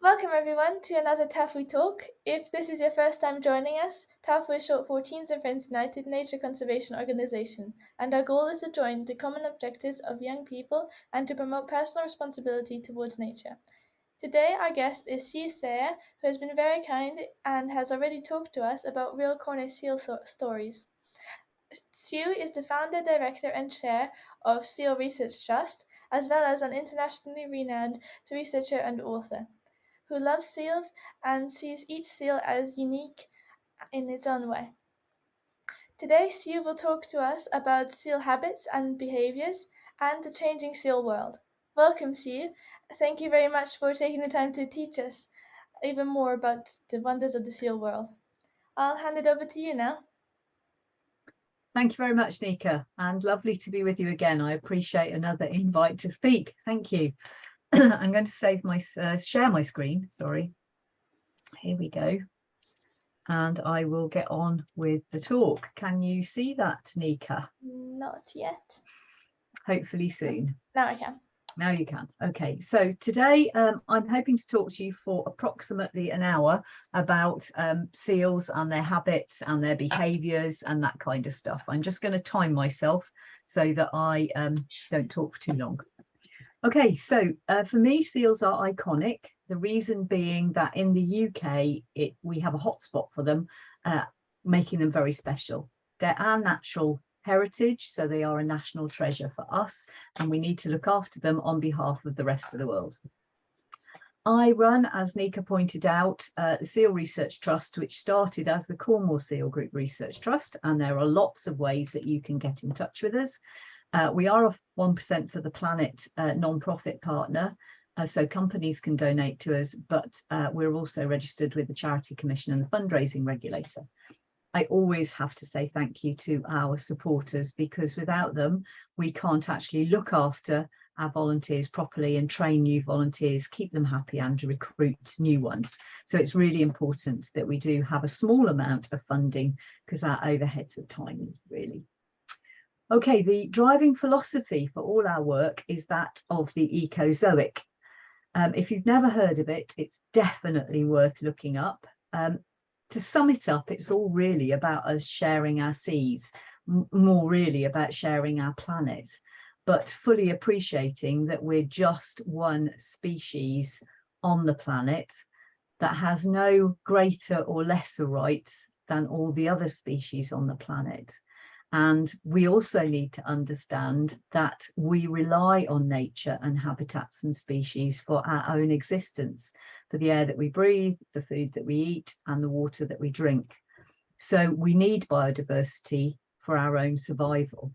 Welcome everyone to another TAFU talk. If this is your first time joining us, TAFU is short for Teens and Friends United Nature Conservation Organization, and our goal is to join the common objectives of young people and to promote personal responsibility towards nature. Today our guest is Sue Sayer, who has been very kind and has already talked to us about real Cornish seal stories. Sue is the founder, director and chair of Seal Research Trust, as well as an internationally renowned researcher and author who loves seals and sees each seal as unique in its own way. Today, Sue will talk to us about seal habits and behaviors and the changing seal world. Welcome, Sue. Thank you very much for taking the time to teach us even more about the wonders of the seal world. I'll hand it over to you now. Thank you very much, Nika, and lovely to be with you again. I appreciate another invite to speak. Thank you. I'm going to share my screen. Sorry. Here we go. And I will get on with the talk. Can you see that, Nika? Not yet. Hopefully soon. Now I can. Now you can. Okay, so today I'm hoping to talk to you for approximately an hour about seals and their habits and their behaviours and that kind of stuff. I'm just going to time myself so that I don't talk for too long. Okay, so for me, seals are iconic. The reason being that in the UK, we have a hotspot for them, making them very special. They're our natural heritage, so they are a national treasure for us, and we need to look after them on behalf of the rest of the world. I run, as Nika pointed out, the Seal Research Trust, which started as the Cornwall Seal Group Research Trust, and there are lots of ways that you can get in touch with us. We are a 1% for the Planet non-profit partner, so companies can donate to us, but we're also registered with the Charity Commission and the fundraising regulator. I always have to say thank you to our supporters, because without them, we can't actually look after our volunteers properly and train new volunteers, keep them happy and recruit new ones. So it's really important that we do have a small amount of funding because our overheads are tiny, really. Okay, the driving philosophy for all our work is that of the ecozoic. If you've never heard of it, it's definitely worth looking up. To sum it up, it's all really about us sharing our seas, more really about sharing our planet, but fully appreciating that we're just one species on the planet that has no greater or lesser rights than all the other species on the planet. And we also need to understand that we rely on nature and habitats and species for our own existence, for the air that we breathe, the food that we eat, and the water that we drink. So we need biodiversity for our own survival.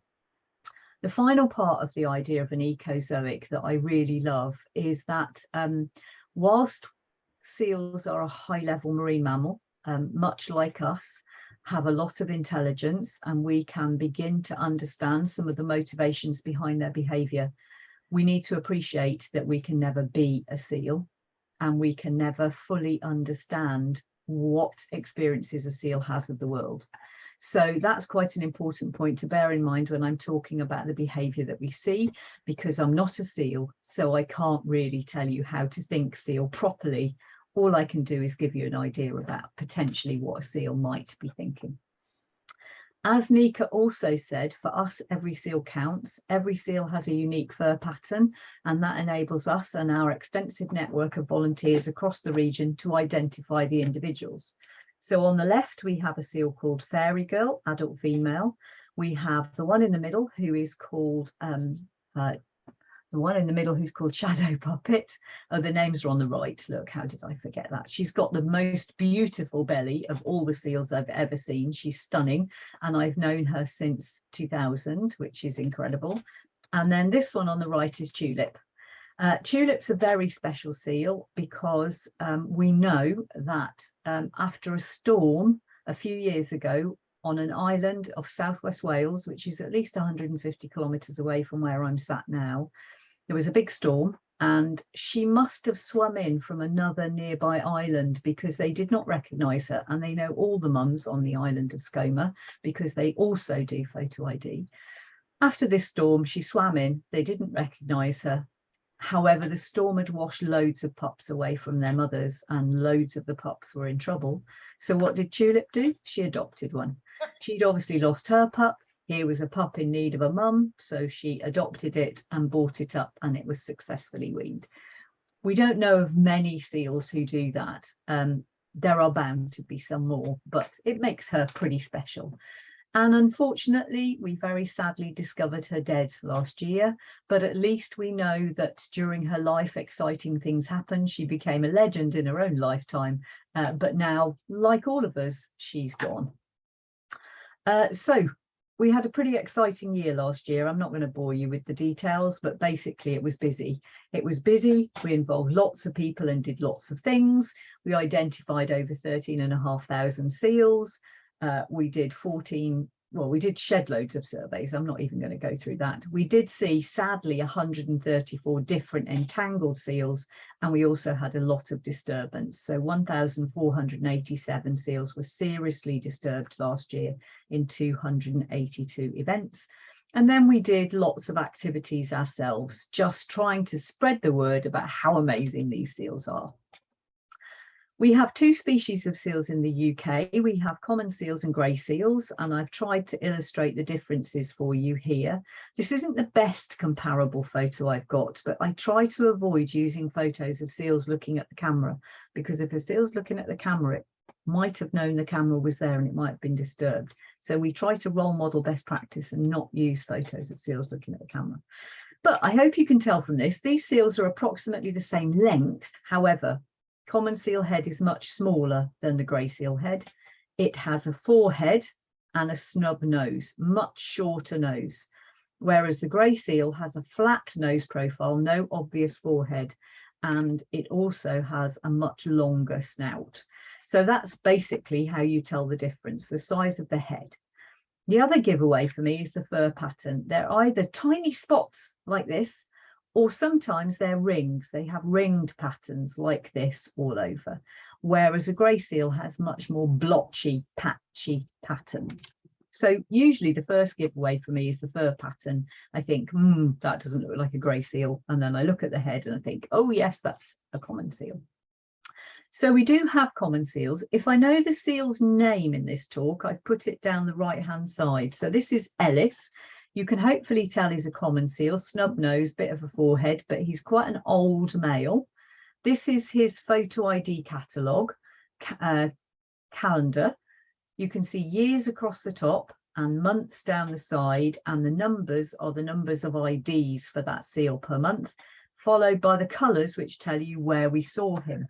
The final part of the idea of an ecozoic that I really love is that whilst seals are a high-level marine mammal, much like us, have a lot of intelligence, and we can begin to understand some of the motivations behind their behaviour, we need to appreciate that we can never be a seal, and we can never fully understand what experiences a seal has of the world. So that's quite an important point to bear in mind when I'm talking about the behaviour that we see, because I'm not a seal, so I can't really tell you how to think seal properly. All I can do is give you an idea about potentially what a seal might be thinking. As Nika also said, for us, every seal counts. Every seal has a unique fur pattern, and that enables us and our extensive network of volunteers across the region to identify the individuals. So on the left, we have a seal called Fairy Girl, adult female. We have the one in the middle who is called Shadow Puppet. Oh, the names are on the right. Look, how did I forget that? She's got the most beautiful belly of all the seals I've ever seen. She's stunning, and I've known her since 2000, which is incredible. And then this one on the right is Tulip. Tulip's a very special seal because we know that after a storm a few years ago on an island of southwest Wales, which is at least 150 kilometres away from where I'm sat now, there was a big storm, and she must have swum in from another nearby island because they did not recognise her, and they know all the mums on the island of Skoma because they also do photo ID. After this storm, she swam in, they didn't recognise her, However, the storm had washed loads of pups away from their mothers, and loads of the pups were in trouble. So what did Tulip do? She adopted one. She'd obviously lost her pup. Here was a pup in need of a mum, so she adopted it and brought it up, and it was successfully weaned. We don't know of many seals who do that. There are bound to be some more, but it makes her pretty special. And unfortunately, we very sadly discovered her dead last year, but at least we know that during her life, exciting things happened. She became a legend in her own lifetime, but now, like all of us, she's gone. So we had a pretty exciting year last year. I'm not going to bore you with the details, but basically it was busy. It was busy. We involved lots of people and did lots of things. We identified over 13,500 seals. We did we did shed loads of surveys. I'm not even going to go through that. We did see, sadly, 134 different entangled seals, and we also had a lot of disturbance. So 1,487 seals were seriously disturbed last year in 282 events. And then we did lots of activities ourselves, just trying to spread the word about how amazing these seals are. We have two species of seals in the UK. We have common seals and grey seals, and I've tried to illustrate the differences for you here. This isn't the best comparable photo I've got, but I try to avoid using photos of seals looking at the camera, because if a seal's looking at the camera, it might have known the camera was there and it might have been disturbed. So we try to role model best practice and not use photos of seals looking at the camera. But I hope you can tell from this, these seals are approximately the same length. However, common seal head is much smaller than the grey seal head. It has a forehead and a snub nose, much shorter nose, whereas the grey seal has a flat nose profile, no obvious forehead, and it also has a much longer snout. So that's basically how you tell the difference, the size of the head. The other giveaway for me is the fur pattern. They're either tiny spots like this, or sometimes they're rings. They have ringed patterns like this all over, whereas a grey seal has much more blotchy, patchy patterns. So usually the first giveaway for me is the fur pattern. I think, that doesn't look like a grey seal. And then I look at the head and I think, oh yes, that's a common seal. So we do have common seals. If I know the seal's name in this talk, I've put it down the right-hand side. So this is Ellis. You can hopefully tell he's a common seal, snub nose, bit of a forehead, but he's quite an old male. This is his photo ID catalogue, calendar. You can see years across the top and months down the side, and the numbers are the numbers of IDs for that seal per month, followed by the colours which tell you where we saw him.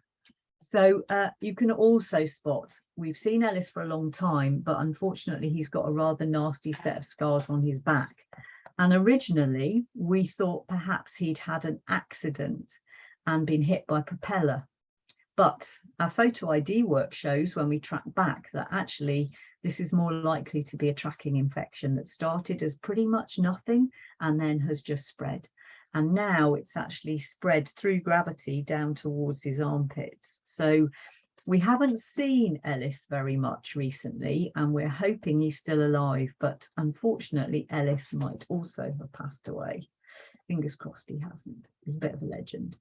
So you can also spot, we've seen Ellis for a long time, but unfortunately he's got a rather nasty set of scars on his back. And originally we thought perhaps he'd had an accident and been hit by a propeller. But our photo ID work shows when we track back that actually this is more likely to be a tracking infection that started as pretty much nothing and then has just spread. And now it's actually spread through gravity down towards his armpits. So we haven't seen Ellis very much recently, and we're hoping he's still alive. But unfortunately, Ellis might also have passed away. Fingers crossed he hasn't. He's a bit of a legend.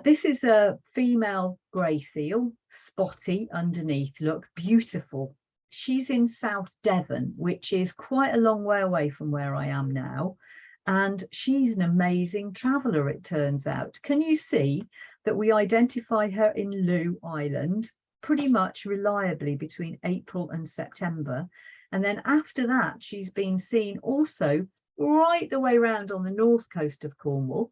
This is a female grey seal, spotty underneath. Look, beautiful. She's in South Devon, which is quite a long way away from where I am now. And she's an amazing traveller, it turns out. Can you see that we identify her in Loo Island pretty much reliably between April and September? And then after that, she's been seen also right the way around on the north coast of Cornwall,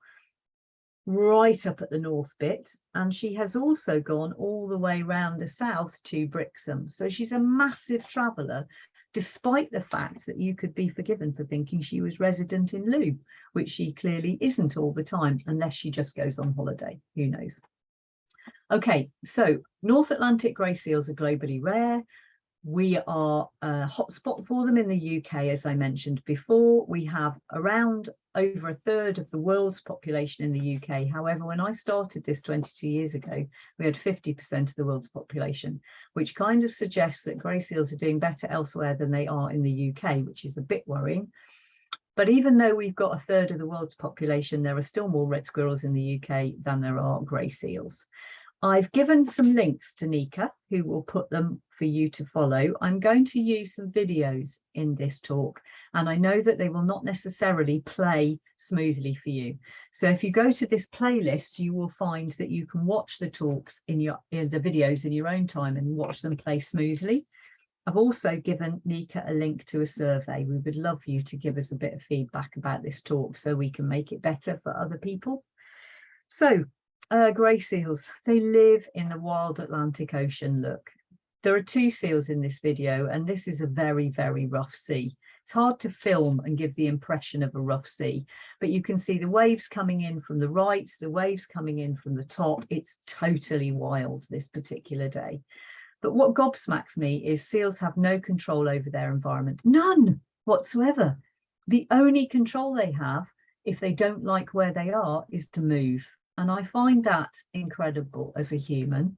right up at the north bit, and she has also gone all the way round the south to Brixham. So she's a massive traveller, despite the fact that you could be forgiven for thinking she was resident in Loo, which she clearly isn't all the time, unless she just goes on holiday. Who knows? Okay, so North Atlantic grey seals are globally rare. We are a hotspot for them in the UK, as I mentioned before. We have around over a third of the world's population in the UK. However, when I started this 22 years ago, we had 50% of the world's population, which kind of suggests that grey seals are doing better elsewhere than they are in the UK, which is a bit worrying. But even though we've got a third of the world's population, there are still more red squirrels in the UK than there are grey seals. I've given some links to Nika, who will put them for you to follow. I'm going to use some videos in this talk, and I know that they will not necessarily play smoothly for you. So if you go to this playlist, you will find that you can watch the talks in the videos in your own time and watch them play smoothly. I've also given Nika a link to a survey. We would love you to give us a bit of feedback about this talk so we can make it better for other people. So, grey seals, they live in the wild Atlantic Ocean. Look, there are 2 seals in this video, and this is a very, very rough sea. It's hard to film and give the impression of a rough sea, but you can see the waves coming in from the right, the waves coming in from the top. It's totally wild this particular day. But what gobsmacks me is seals have no control over their environment, none whatsoever. The only control they have, if they don't like where they are, is to move. And I find that incredible as a human.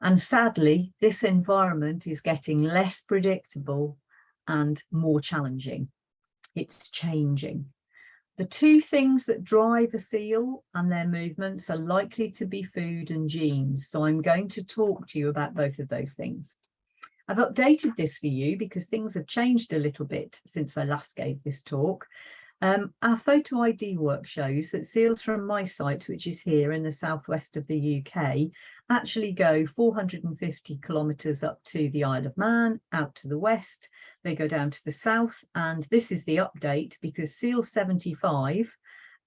And sadly, this environment is getting less predictable and more challenging. It's changing. The 2 things that drive a seal and their movements are likely to be food and genes. So I'm going to talk to you about both of those things. I've updated this for you because things have changed a little bit since I last gave this talk. Our photo ID work shows that seals from my site, which is here in the southwest of the UK, actually go 450 kilometres up to the Isle of Man, out to the west. They go down to the south, and this is the update because seal 75,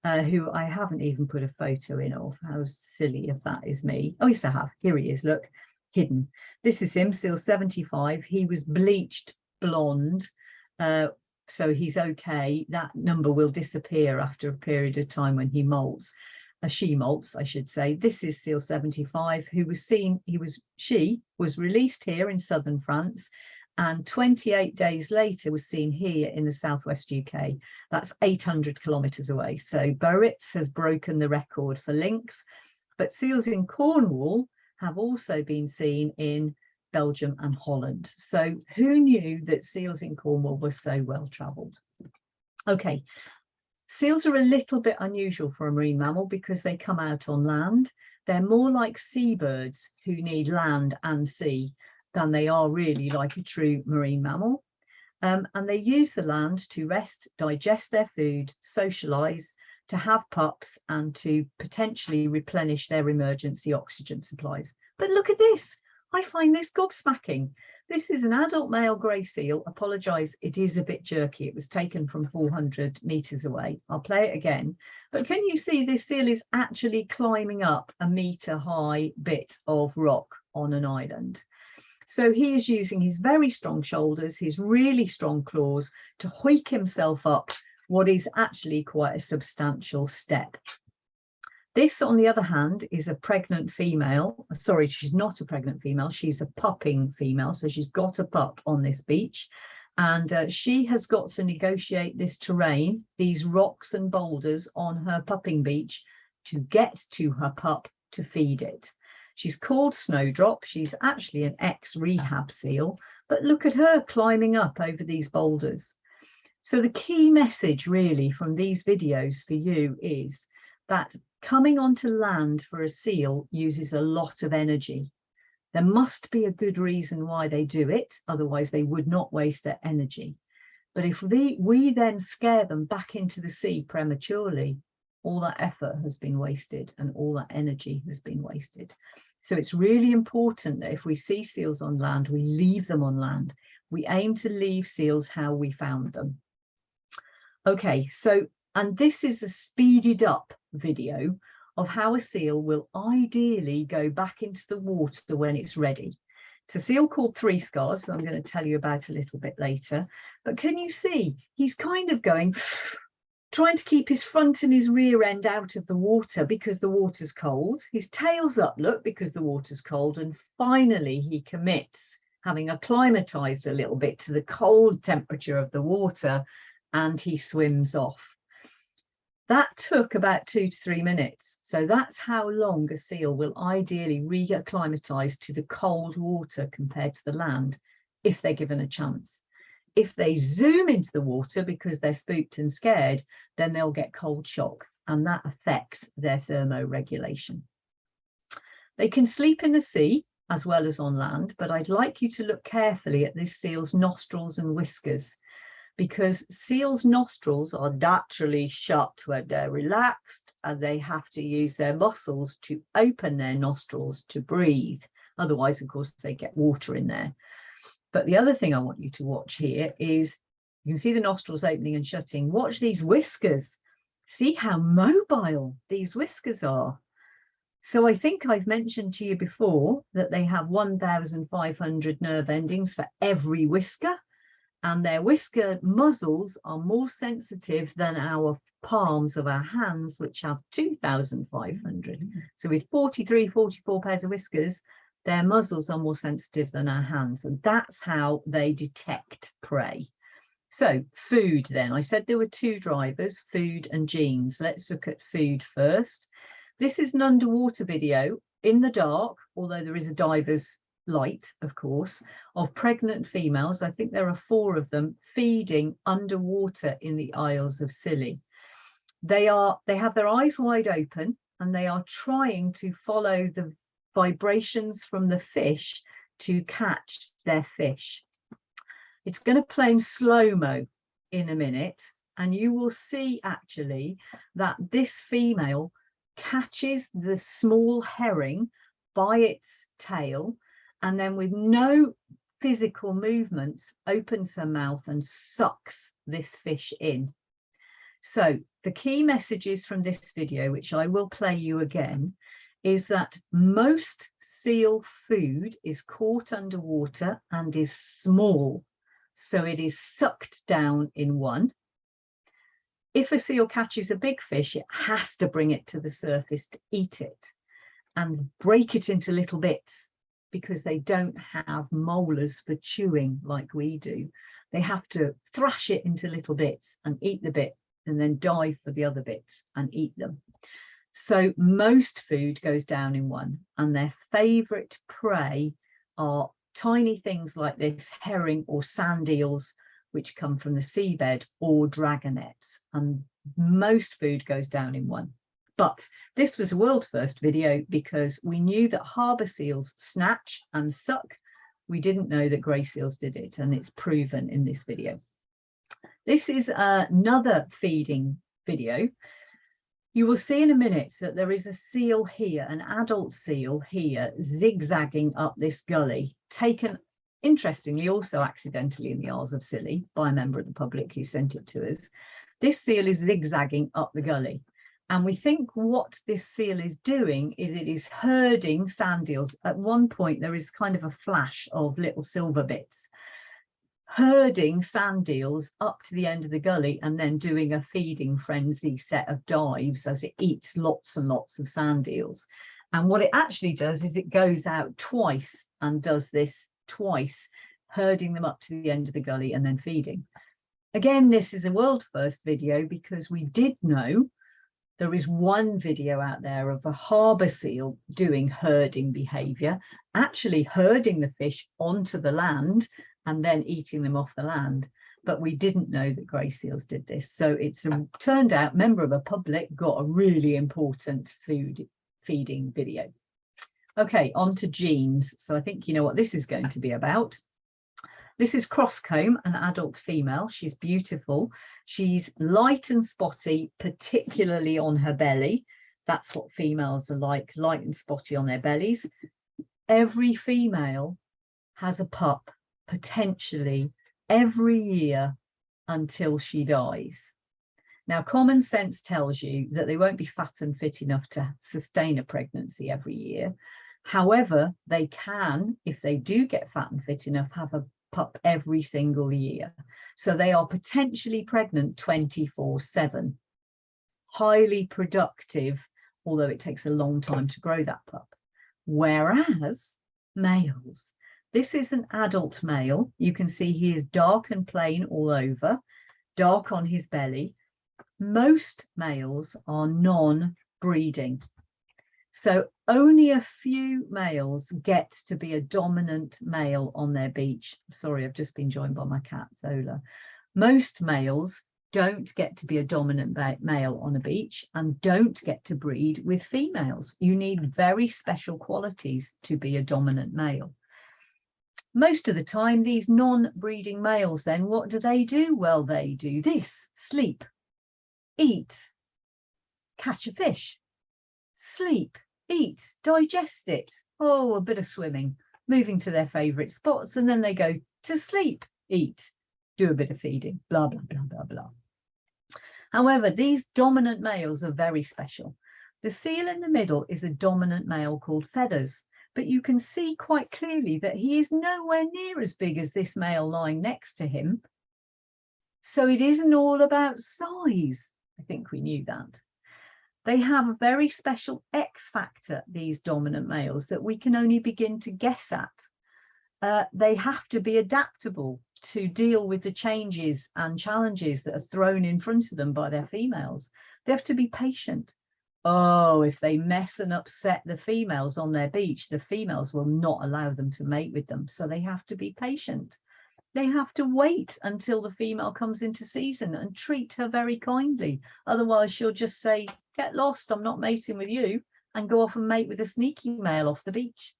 who I haven't even put a photo in of, how silly if that is me. Oh yes, I have. Here he is, look, hidden. This is him, seal 75. He was bleached blonde. So he's okay. That number will disappear after a period of time when he molts. She molts, I should say. This is seal 75, who was seen, she was released here in southern France, and 28 days later was seen here in the southwest UK. That's 800 kilometres away. So Biarritz has broken the record for lynx, but seals in Cornwall have also been seen in Belgium and Holland. So who knew that seals in Cornwall were so well travelled? Okay, seals are a little bit unusual for a marine mammal because they come out on land. They're more like seabirds who need land and sea than they are really like a true marine mammal. And they use the land to rest, digest their food, socialise, to have pups, and to potentially replenish their emergency oxygen supplies. But look at this. I find this gobsmacking. This is an adult male grey seal. Apologise, it is a bit jerky. It was taken from 400 metres away. I'll play it again. But can you see this seal is actually climbing up a metre high bit of rock on an island? So he is using his very strong shoulders, his really strong claws to hoik himself up what is actually quite a substantial step. This, on the other hand, is a pregnant female. Sorry, she's not a pregnant female. She's a pupping female. So she's got a pup on this beach. And she has got to negotiate this terrain, these rocks and boulders on her pupping beach to get to her pup to feed it. She's called Snowdrop. She's actually an ex-rehab seal. But look at her climbing up over these boulders. So the key message really from these videos for you is that coming onto land for a seal uses a lot of energy. There must be a good reason why they do it, otherwise they would not waste their energy. But if we then scare them back into the sea prematurely, all that effort has been wasted and all that energy has been wasted. So it's really important that if we see seals on land, we leave them on land. We aim to leave seals how we found them. Okay, so, and this is a speeded up video of how a seal will ideally go back into the water when it's ready. It's a seal called Three Scars, who I'm going to tell you about a little bit later. But can you see, he's kind of going, trying to keep his front and his rear end out of the water because the water's cold. His tail's up, look, because the water's cold. And finally, he commits, having acclimatized a little bit to the cold temperature of the water, and he swims off. That took about 2 to 3 minutes. So that's how long a seal will ideally re-acclimatise to the cold water compared to the land, if they're given a chance. if they zoom into the water because they're spooked and scared, then they'll get cold shock, and that affects their thermoregulation. They can sleep in the sea as well as on land, but I'd like you to look carefully at this seal's nostrils and whiskers, because seals' nostrils are naturally shut when they're relaxed, and they have to use their muscles to open their nostrils to breathe. Otherwise, of course, they get water in there. But the other thing I want you to watch here is, you can see the nostrils opening and shutting. Watch these whiskers. See how mobile these whiskers are. So I think I've mentioned to you before that they have 1,500 nerve endings for every whisker, and their whisker muzzles are more sensitive than our palms of our hands, which have 2,500. So with 43, 44 pairs of whiskers, their muzzles are more sensitive than our hands, and that's how they detect prey. So food then, I said there were two drivers, food and genes. Let's look at food first. This is an underwater video in the dark, although there is a diver's light, of course, of pregnant females. I think there are 4 of them feeding underwater in the Isles of Scilly. They have their eyes wide open, and they are trying to follow the vibrations from the fish to catch their fish. It's going to play in slow-mo in a minute, and you will see actually that this female catches the small herring by its tail, and then with no physical movements opens her mouth and sucks this fish in. So the key messages from this video, which I will play you again, is that most seal food is caught underwater and is small, so it is sucked down in one. If a seal catches a big fish, it has to bring it to the surface to eat it and break it into little bits, because they don't have molars for chewing like we do. They have to thrash it into little bits and eat the bit, and then dive for the other bits and eat them. So most food goes down in one, and their favourite prey are tiny things like this, herring or sand eels, which come from the seabed, or dragonets, and most food goes down in one. But this was a world first video because we knew that harbour seals snatch and suck. We didn't know that grey seals did it, and it's proven in this video. This is another feeding video. You will see in a minute that there is a seal here, an adult seal here, zigzagging up this gully, taken interestingly also accidentally in the Isles of Scilly by a member of the public who sent it to us. This seal is zigzagging up the gully, and we think what this seal is doing is it is herding sand eels. At one point there is kind of a flash of little silver bits, herding sand eels up to the end of the gully, and then doing a feeding frenzy set of dives as it eats lots and lots of sand eels. And what it actually does is it goes out twice and does this twice, herding them up to the end of the gully and then feeding. Again, this is a world first video because we did know there is one video out there of a harbour seal doing herding behaviour, actually herding the fish onto the land and then eating them off the land. But we didn't know that grey seals did this. So it's turned out member of the public got a really important feeding video. Okay, on to genes. So I think you know what this is going to be about. This is Crosscomb, an adult female. She's beautiful. She's light and spotty, particularly on her belly. That's what females are like, light and spotty on their bellies. Every female has a pup, potentially every year until she dies. Now, common sense tells you that they won't be fat and fit enough to sustain a pregnancy every year. However, they can, if they do get fat and fit enough, have a pup every single year. So they are potentially pregnant 24/7. Highly productive, although it takes a long time to grow that pup. Whereas males, this is an adult male. You can see he is dark and plain all over, dark on his belly. Most males are non-breeding. So Only a few males get to be a dominant male on their beach. Sorry, I've just been joined by my cat, Zola. Most males don't get to be a dominant male on a beach and don't get to breed with females. You need very special qualities to be a dominant male. Most of the time, these non-breeding males, then, what do? Well, they do this: sleep, eat, catch a fish, sleep, eat, digest it, oh, a bit of swimming, moving to their favourite spots, and then they go to sleep, eat, do a bit of feeding, blah, blah, blah, blah, blah. However, these dominant males are very special. The seal in the middle is a dominant male called Feathers, but you can see quite clearly that he is nowhere near as big as this male lying next to him. So it isn't all about size. I think we knew that. They have a very special X factor, these dominant males, that we can only begin to guess at. They have to be adaptable to deal with the changes and challenges that are thrown in front of them by their females. They have to be patient. Oh, if they mess and upset the females on their beach, the females will not allow them to mate with them. So they have to be patient. They have to wait until the female comes into season and treat her very kindly. Otherwise, she'll just say, get lost, I'm not mating with you, and go off and mate with a sneaky male off the beach.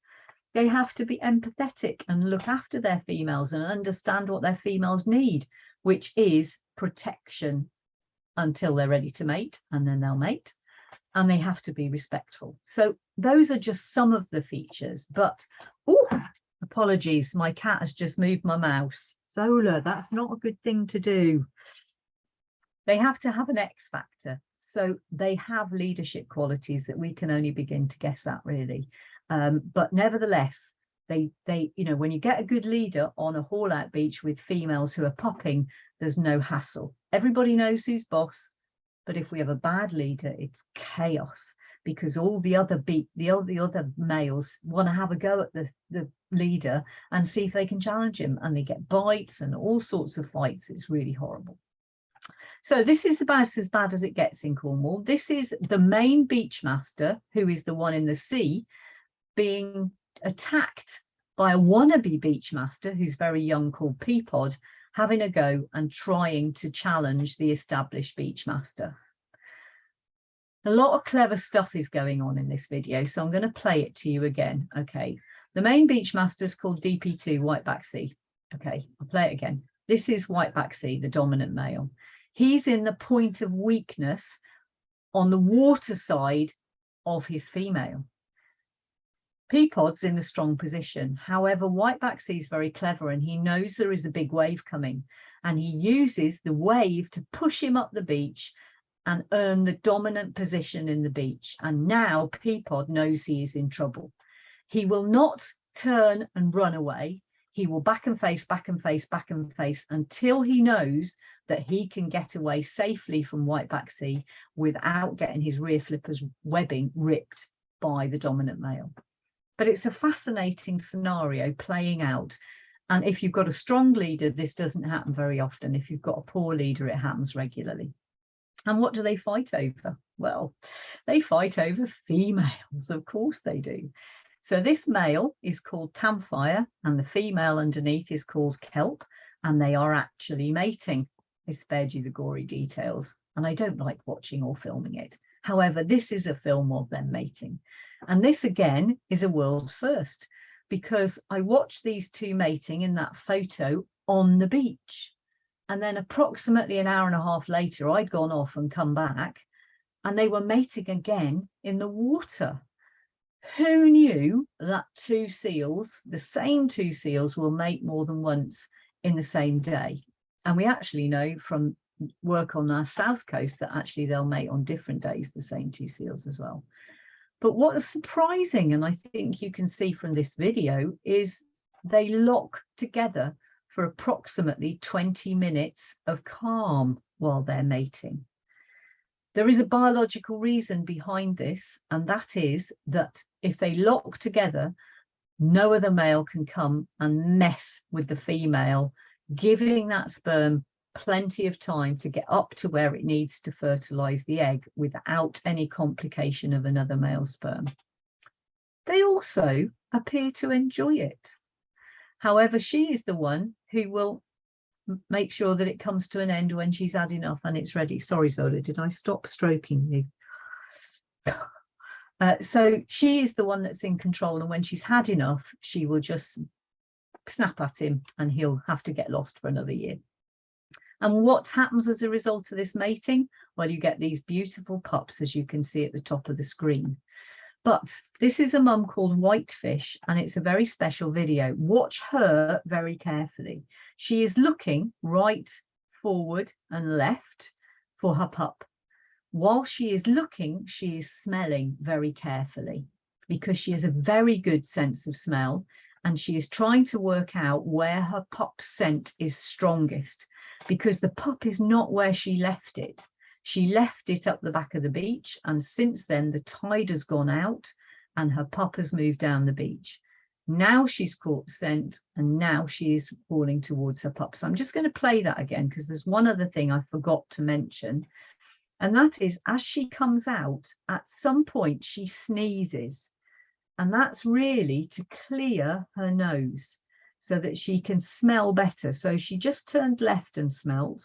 They have to be empathetic and look after their females and understand what their females need, which is protection until they're ready to mate, and then they'll mate. And they have to be respectful. So those are just some of the features. But, oh, apologies, my cat has just moved my mouse. Zola, that's not a good thing to do. They have to have an X factor. So they have leadership qualities that we can only begin to guess at, really. But nevertheless, they, you know, when you get a good leader on a haul out beach with females who are pupping, there's no hassle. Everybody knows who's boss. But if we have a bad leader, it's chaos, because all the other males want to have a go at the leader and see if they can challenge him, and they get bites and all sorts of fights. It's really horrible. So this is about as bad as it gets in Cornwall. This is the main beach master, who is the one in the sea, being attacked by a wannabe beach master who's very young, called Peapod, having a go and trying to challenge the established beach master. A lot of clever stuff is going on in this video, so I'm going to play it to you again. Okay, the main beach master is called DP2, Whiteback Sea. Okay, I'll play it again. This is Whiteback Sea, the dominant male. He's in the point of weakness on the water side of his female. Peapod's in the strong position. However, Whiteback Sea is very clever, and he knows there is a big wave coming, and he uses the wave to push him up the beach and earn the dominant position in the beach. And now Peapod knows he is in trouble. He will not turn and run away. He will back and face, back and face, back and face, until he knows that he can get away safely from Whiteback Sea without getting his rear flippers webbing ripped by the dominant male. But it's a fascinating scenario playing out. And if you've got a strong leader, this doesn't happen very often. If you've got a poor leader, it happens regularly. And what do they fight over? Well, they fight over females. Of course they do. So this male is called Tamfire, and the female underneath is called Kelp, and they are actually mating. I spared you the gory details, and I don't like watching or filming it. However, this is a film of them mating. And this again is a world first, because I watched these two mating in that photo on the beach. And then approximately an hour and a half later, I'd gone off and come back, and they were mating again in the water. Who knew that two seals, the same two seals, will mate more than once in the same day? And we actually know from work on our south coast that actually they'll mate on different days, the same two seals as well. But what is surprising, and I think you can see from this video, is they lock together for approximately 20 minutes of calm while they're mating. There is a biological reason behind this, and that is that if they lock together, no other male can come and mess with the female, giving that sperm plenty of time to get up to where it needs to fertilize the egg without any complication of another male sperm. they also appear to enjoy it. However, she is the one who will make sure that it comes to an end when she's had enough and it's ready. Sorry, Zola, did I stop stroking you? So she is the one that's in control, and when she's had enough, she will just snap at him and he'll have to get lost for another year. And what happens as a result of this mating? Well, you get these beautiful pups, as you can see at the top of the screen. But this is a mum called Whitefish, and it's a very special video. Watch her very carefully. She is looking right, forward and left for her pup. While she is looking, she is smelling very carefully, because she has a very good sense of smell, and she is trying to work out where her pup's scent is strongest, because the pup is not where she left it. She left it up the back of the beach, and since then the tide has gone out and her pup has moved down the beach. Now she's caught the scent, and now she is falling towards her pup. So I'm just going to play that again, because there's one other thing I forgot to mention, and that is, as she comes out, at some point she sneezes, and that's really to clear her nose so that she can smell better. So she just turned left and smelled.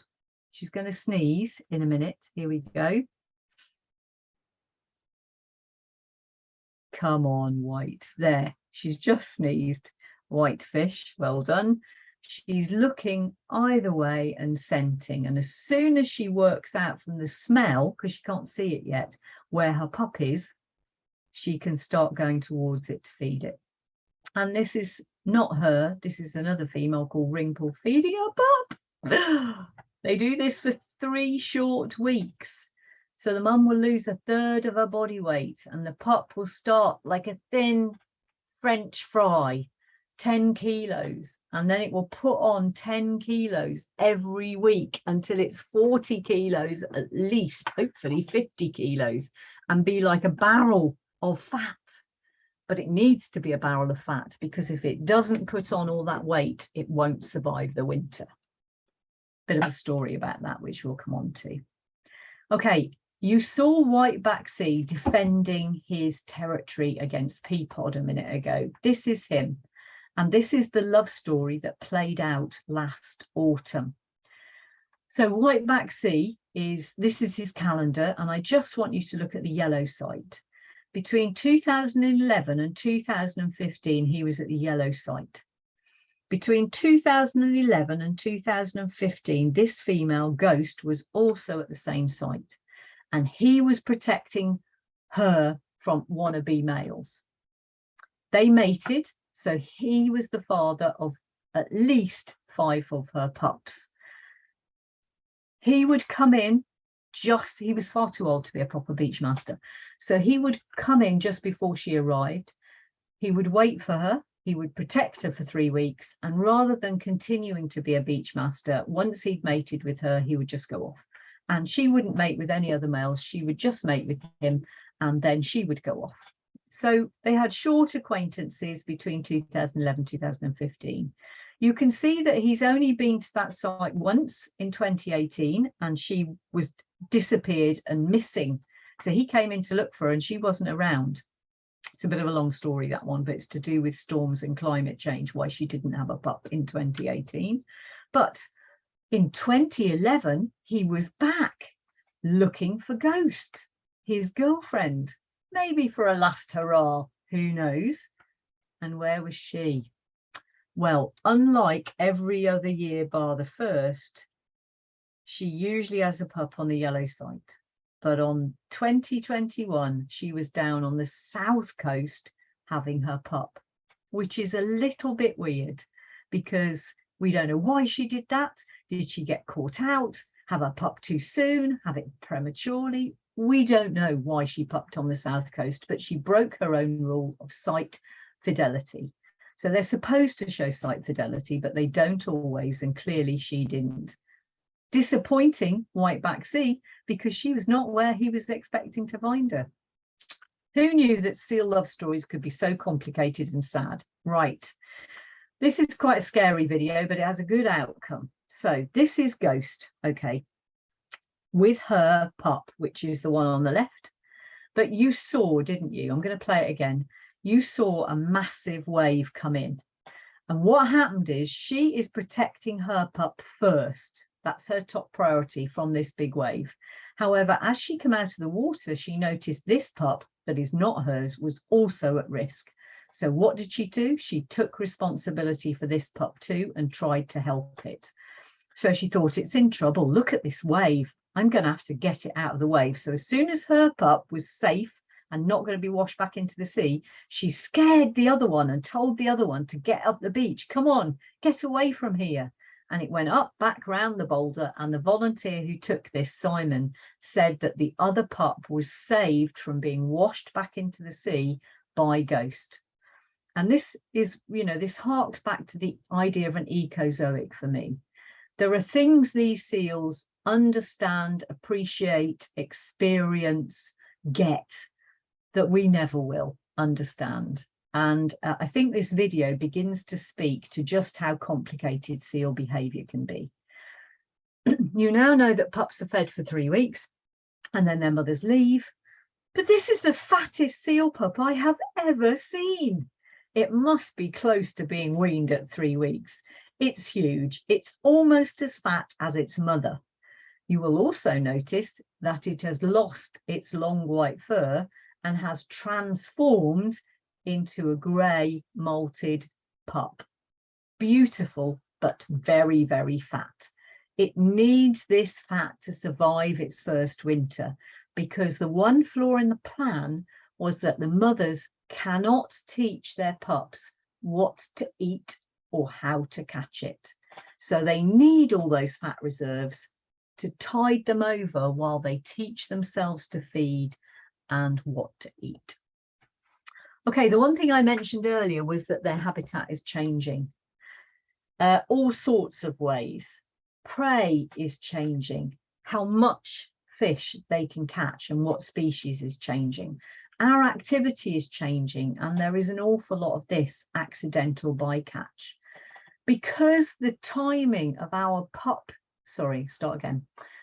She's going to sneeze in a minute. Here we go. Come on, White. There, she's just sneezed. Whitefish, well done. She's looking either way and scenting. And as soon as she works out from the smell, because she can't see it yet, where her pup is, she can start going towards it to feed it. And this is not her. This is another female called Ringpool feeding her pup. They do this for 3 short weeks. So the mum will lose 1/3 of her body weight, and the pup will start like a thin French fry, 10 kilos, and then it will put on 10 kilos every week until it's 40 kilos at least, hopefully 50 kilos, and be like a barrel of fat. But it needs to be a barrel of fat, because if it doesn't put on all that weight, it won't survive the winter. Bit of a story about that, which we'll come on to. Okay, you saw Whiteback Sea defending his territory against Peapod a minute ago. This is him, and this is the love story that played out last autumn. So Whiteback Sea this is his calendar, and I just want you to look at the yellow site. Between 2011 and 2015, he was at the yellow site. Between 2011 and 2015, this female ghost was also at the same site, and he was protecting her from wannabe males. They mated, so he was the father of at least 5 of her pups. He would come in he was far too old to be a proper beach master. So he would come in just before she arrived. He would wait for her. He would protect her for 3 weeks. And rather than continuing to be a beach master, once he'd mated with her, he would just go off. And she wouldn't mate with any other males. She would just mate with him, and then she would go off. So they had short acquaintances between 2011 and 2015. You can see that he's only been to that site once in 2018, and she was disappeared and missing. So he came in to look for her and she wasn't around. It's a bit of a long story, that one, but it's to do with storms and climate change, why she didn't have a pup in 2018. But in 2011, he was back looking for Ghost, his girlfriend, maybe for a last hurrah, who knows? And where was she? Well, unlike every other year bar the first, she usually has a pup on the yellow site. But on 2021, she was down on the south coast having her pup, which is a little bit weird, because we don't know why she did that. Did she get caught out, have her pup too soon, have it prematurely? We don't know why she pupped on the south coast, but she broke her own rule of site fidelity. So they're supposed to show site fidelity, but they don't always, and clearly she didn't. Disappointing Whiteback Sea, because she was not where he was expecting to find her. Who knew that seal love stories could be so complicated and sad? Right. This is quite a scary video, but it has a good outcome. So this is Ghost, okay, with her pup, which is the one on the left. But you saw, didn't you? I'm going to play it again. you saw a massive wave come in. And what happened is she is protecting her pup first. That's her top priority from this big wave. However, as she came out of the water, she noticed this pup that is not hers was also at risk. So what did she do? She took responsibility for this pup too and tried to help it. So she thought, it's in trouble. Look at this wave. I'm going to have to get it out of the wave. So as soon as her pup was safe and not going to be washed back into the sea, she scared the other one and told the other one to get up the beach. Come on, get away from here. And it went up back round the boulder, and the volunteer who took this, Simon, said that the other pup was saved from being washed back into the sea by Ghost. And this is, you know, this harks back to the idea of an ecozoic for me. There are things these seals understand, appreciate, experience, get that we never will understand. And I think this video begins to speak to just how complicated seal behaviour can be. You now know that pups are fed for 3 weeks and then their mothers leave. But this is the fattest seal pup I have ever seen. It must be close to being weaned at 3 weeks. It's huge. It's almost as fat as its mother. You will also notice that it has lost its long white fur and has transformed into a grey malted pup. Beautiful, but very, very fat. It needs this fat to survive its first winter, because the one flaw in the plan was that the mothers cannot teach their pups what to eat or how to catch it. So they need all those fat reserves to tide them over while they teach themselves to feed and what to eat. Okay, the one thing I mentioned earlier was that their habitat is changing. All sorts of ways. Prey is changing. How much fish they can catch and what species is changing. Our activity is changing, and there is an awful lot of this accidental bycatch. Because the timing of our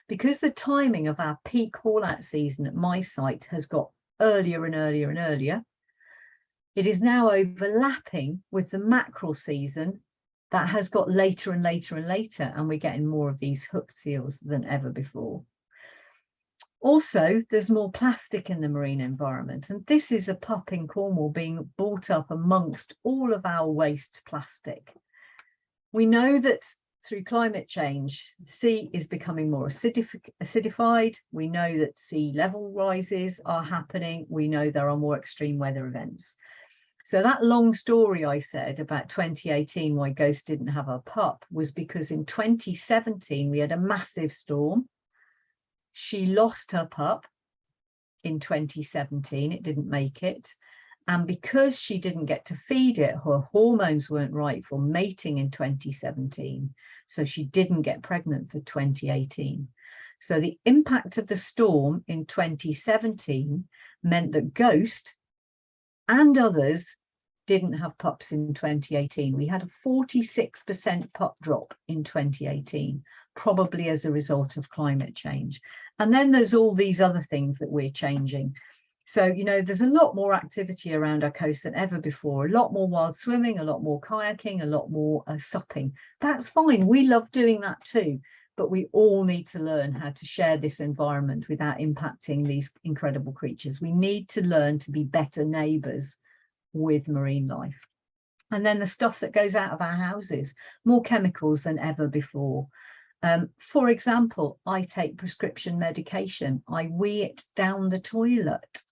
because the timing of our peak haul out season at my site has got earlier and earlier and earlier, it is now overlapping with the mackerel season that has got later and later and later, and we're getting more of these hooked seals than ever before. Also, there's more plastic in the marine environment, and this is a pup in Cornwall being brought up amongst all of our waste plastic. We know that through climate change, the sea is becoming more acidified. We know that sea level rises are happening. We know there are more extreme weather events. So that long story I said about 2018, why Ghost didn't have a pup, was because in 2017, we had a massive storm. She lost her pup in 2017. It didn't make it. And because she didn't get to feed it, her hormones weren't right for mating in 2017. So she didn't get pregnant for 2018. So the impact of the storm in 2017 meant that Ghost and others didn't have pups in 2018. We had a 46% pup drop in 2018, probably as a result of climate change. And then there's all these other things that we're changing. So, you know, there's a lot more activity around our coast than ever before, a lot more wild swimming, a lot more kayaking, a lot more supping. That's fine. We love doing that too. But we all need to learn how to share this environment without impacting these incredible creatures. We need to learn to be better neighbours with marine life. And then the stuff that goes out of our houses, more chemicals than ever before. For example, I take prescription medication. I wee it down the toilet.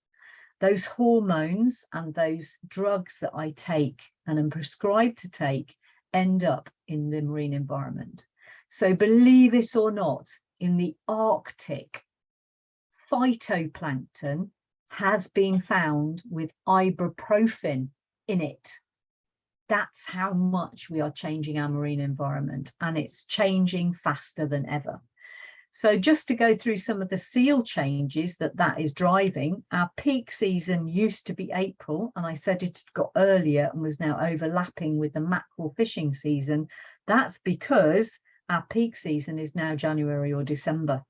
Those hormones and those drugs that I take and am prescribed to take end up in the marine environment. So believe it or not, in the Arctic, phytoplankton has been found with ibuprofen in it. That's how much we are changing our marine environment, and it's changing faster than ever. So just to go through some of the seal changes that is driving, our peak season used to be April, and I said it got earlier and was now overlapping with the mackerel fishing season. That's because our peak season is now January or December,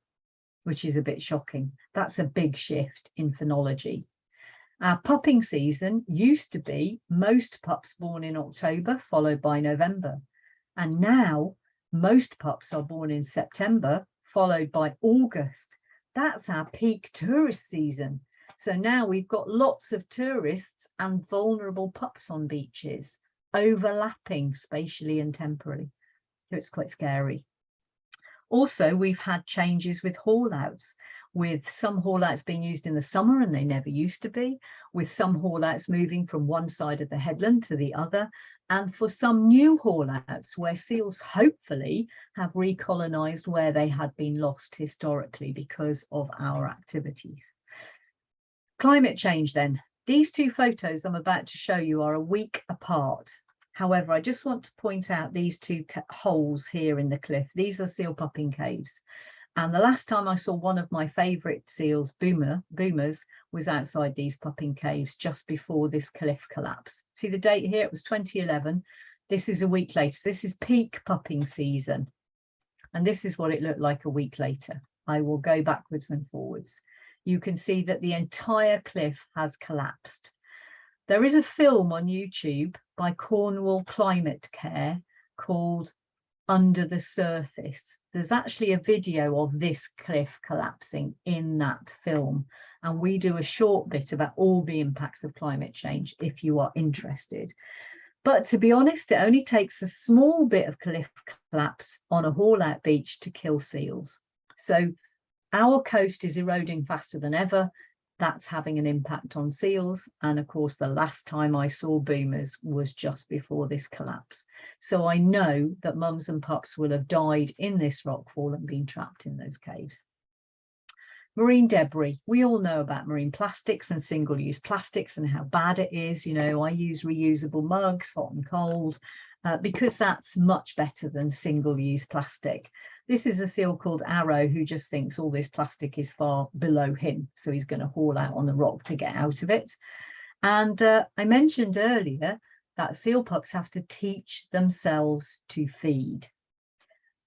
which is a bit shocking. That's a big shift in phenology. Our pupping season used to be most pups born in October, followed by November. And now most pups are born in September, followed by August. That's our peak tourist season. So now we've got lots of tourists and vulnerable pups on beaches, overlapping spatially and temporally. So it's quite scary. Also, we've had changes with haul outs, with some haul outs being used in the summer and they never used to be, with some haul outs moving from one side of the headland to the other, and for some new haul outs where seals hopefully have recolonized where they had been lost historically because of our activities. Climate change then. These two photos I'm about to show you are a week apart. However, I just want to point out these two holes here in the cliff. These are seal pupping caves. And the last time I saw one of my favourite seals, boomers, was outside these pupping caves just before this cliff collapse. See the date here? It was 2011. This is a week later. So this is peak pupping season. And this is what it looked like a week later. I will go backwards and forwards. You can see that the entire cliff has collapsed. There is a film on YouTube by Cornwall Climate Care called Under the Surface. There's actually a video of this cliff collapsing in that film. And we do a short bit about all the impacts of climate change if you are interested. But to be honest, it only takes a small bit of cliff collapse on a haul out beach to kill seals. So our coast is eroding faster than ever. That's having an impact on seals. And of course, the last time I saw boomers was just before this collapse. So I know that mums and pups will have died in this rockfall and been trapped in those caves. Marine debris. We all know about marine plastics and single-use plastics and how bad it is. You know, I use reusable mugs, hot and cold, because that's much better than single-use plastic. This is a seal called Arrow who just thinks all this plastic is far below him. So he's going to haul out on the rock to get out of it. And I mentioned earlier that seal pups have to teach themselves to feed.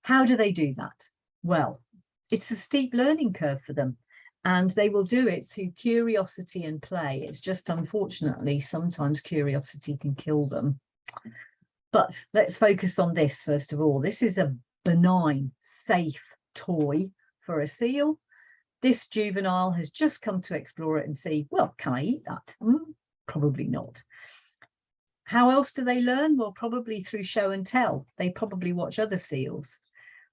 How do they do that? Well, it's a steep learning curve for them. And they will do it through curiosity and play. It's just unfortunately, sometimes curiosity can kill them. But let's focus on this first of all. This is a benign, safe toy for a seal. This juvenile has just come to explore it and see, well, can I eat that? Probably not. How else do they learn? Well, probably through show and tell. They probably watch other seals.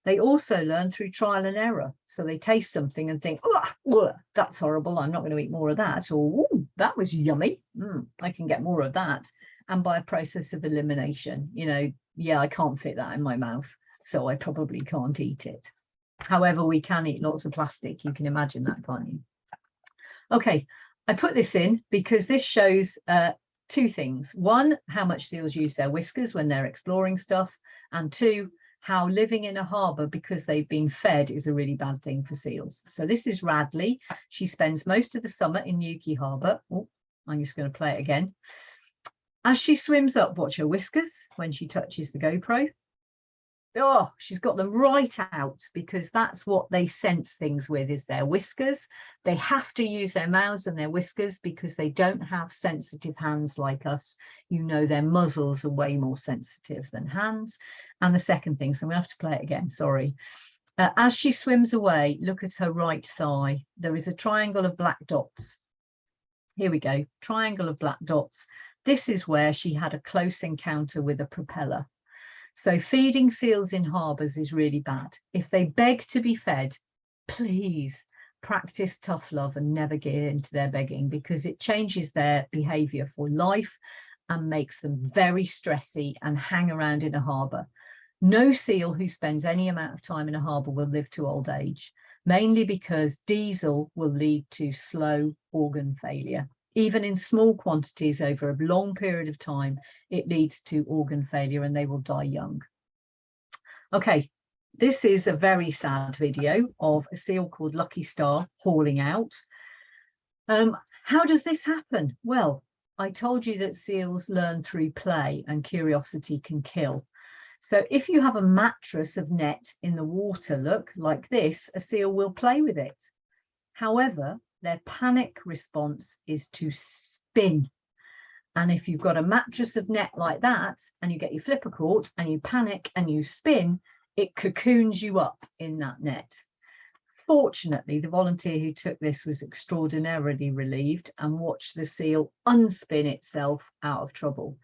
They also learn through trial and error. So they taste something and think, oh, that's horrible. I'm not going to eat more of that. Or, oh, that was yummy. I can get more of that. And by a process of elimination, you know, yeah, I can't fit that in my mouth, so I probably can't eat it. However, we can eat lots of plastic. You can imagine that, can't you? Okay, I put this in because this shows two things. One, how much seals use their whiskers when they're exploring stuff. And two, how living in a harbour because they've been fed is a really bad thing for seals. So this is Radley. She spends most of the summer in Newquay Harbour. Oh, I'm just going to play it again. As she swims up, watch her whiskers when she touches the GoPro. Oh, she's got them right out because that's what they sense things with, is their whiskers. They have to use their mouths and their whiskers because they don't have sensitive hands like us. You know, their muzzles are way more sensitive than hands. And the second thing, so I'm going to have to play it again, sorry. As she swims away, look at her right thigh. There is a triangle of black dots. Here we go, triangle of black dots. This is where she had a close encounter with a propeller. So feeding seals in harbours is really bad. If they beg to be fed, please practice tough love and never get into their begging because it changes their behaviour for life and makes them very stressy and hang around in a harbour. No seal who spends any amount of time in a harbour will live to old age, mainly because diesel will lead to slow organ failure. Even in small quantities over a long period of time, it leads to organ failure and they will die young. Okay, this is a very sad video of a seal called Lucky Star hauling out. How does this happen? Well, I told you that seals learn through play and curiosity can kill. So if you have a mattress of net in the water, look, like this, a seal will play with it. However, their panic response is to spin. And if you've got a mattress of net like that, and you get your flipper caught and you panic and you spin, it cocoons you up in that net. Fortunately, the volunteer who took this was extraordinarily relieved and watched the seal unspin itself out of trouble.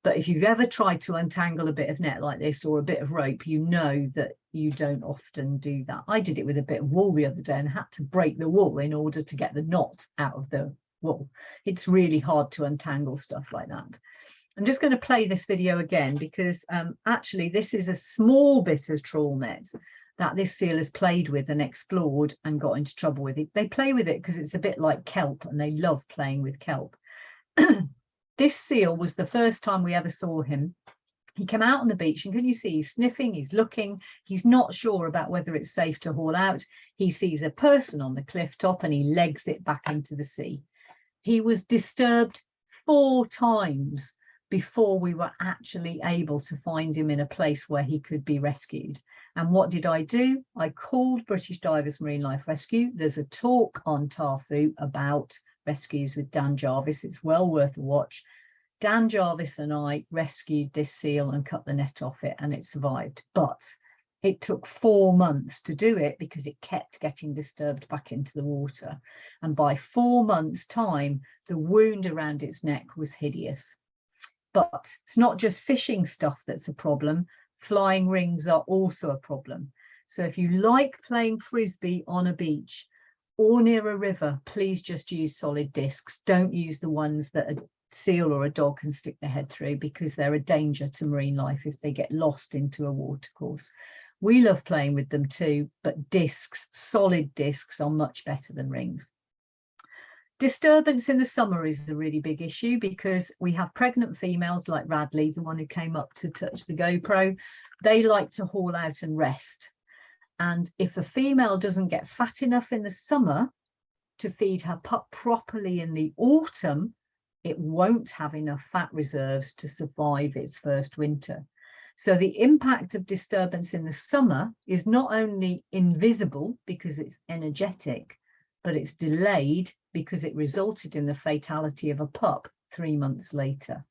But if you've ever tried to untangle a bit of net like this or a bit of rope, you know that you don't often do that. I did it with a bit of wool the other day and had to break the wool in order to get the knot out of the wool. It's really hard to untangle stuff like that. I'm just going to play this video again because actually this is a small bit of trawl net that this seal has played with and explored and got into trouble with it. They play with it because it's a bit like kelp and they love playing with kelp. This seal was the first time we ever saw him. He came out on the beach and can you see he's sniffing, he's looking, he's not sure about whether it's safe to haul out. He sees a person on the cliff top and he legs it back into the sea. He was disturbed 4 times before we were actually able to find him in a place where he could be rescued. And what did I do? I called British Divers Marine Life Rescue. There's a talk on TAFU about rescues with Dan Jarvis. It's well worth a watch. Dan Jarvis and I rescued this seal and cut the net off it and it survived. But it took 4 months to do it because it kept getting disturbed back into the water. And by 4 months' time, the wound around its neck was hideous. But it's not just fishing stuff that's a problem. Flying rings are also a problem. So if you like playing frisbee on a beach or near a river, please just use solid discs. Don't use the ones that a seal or a dog can stick their head through because they're a danger to marine life if they get lost into a watercourse. We love playing with them too, but discs, solid discs, are much better than rings. Disturbance in the summer is a really big issue because we have pregnant females like Radley, the one who came up to touch the GoPro. They like to haul out and rest. And if a female doesn't get fat enough in the summer to feed her pup properly in the autumn, it won't have enough fat reserves to survive its first winter. So the impact of disturbance in the summer is not only invisible because it's energetic, but it's delayed because it resulted in the fatality of a pup 3 months later.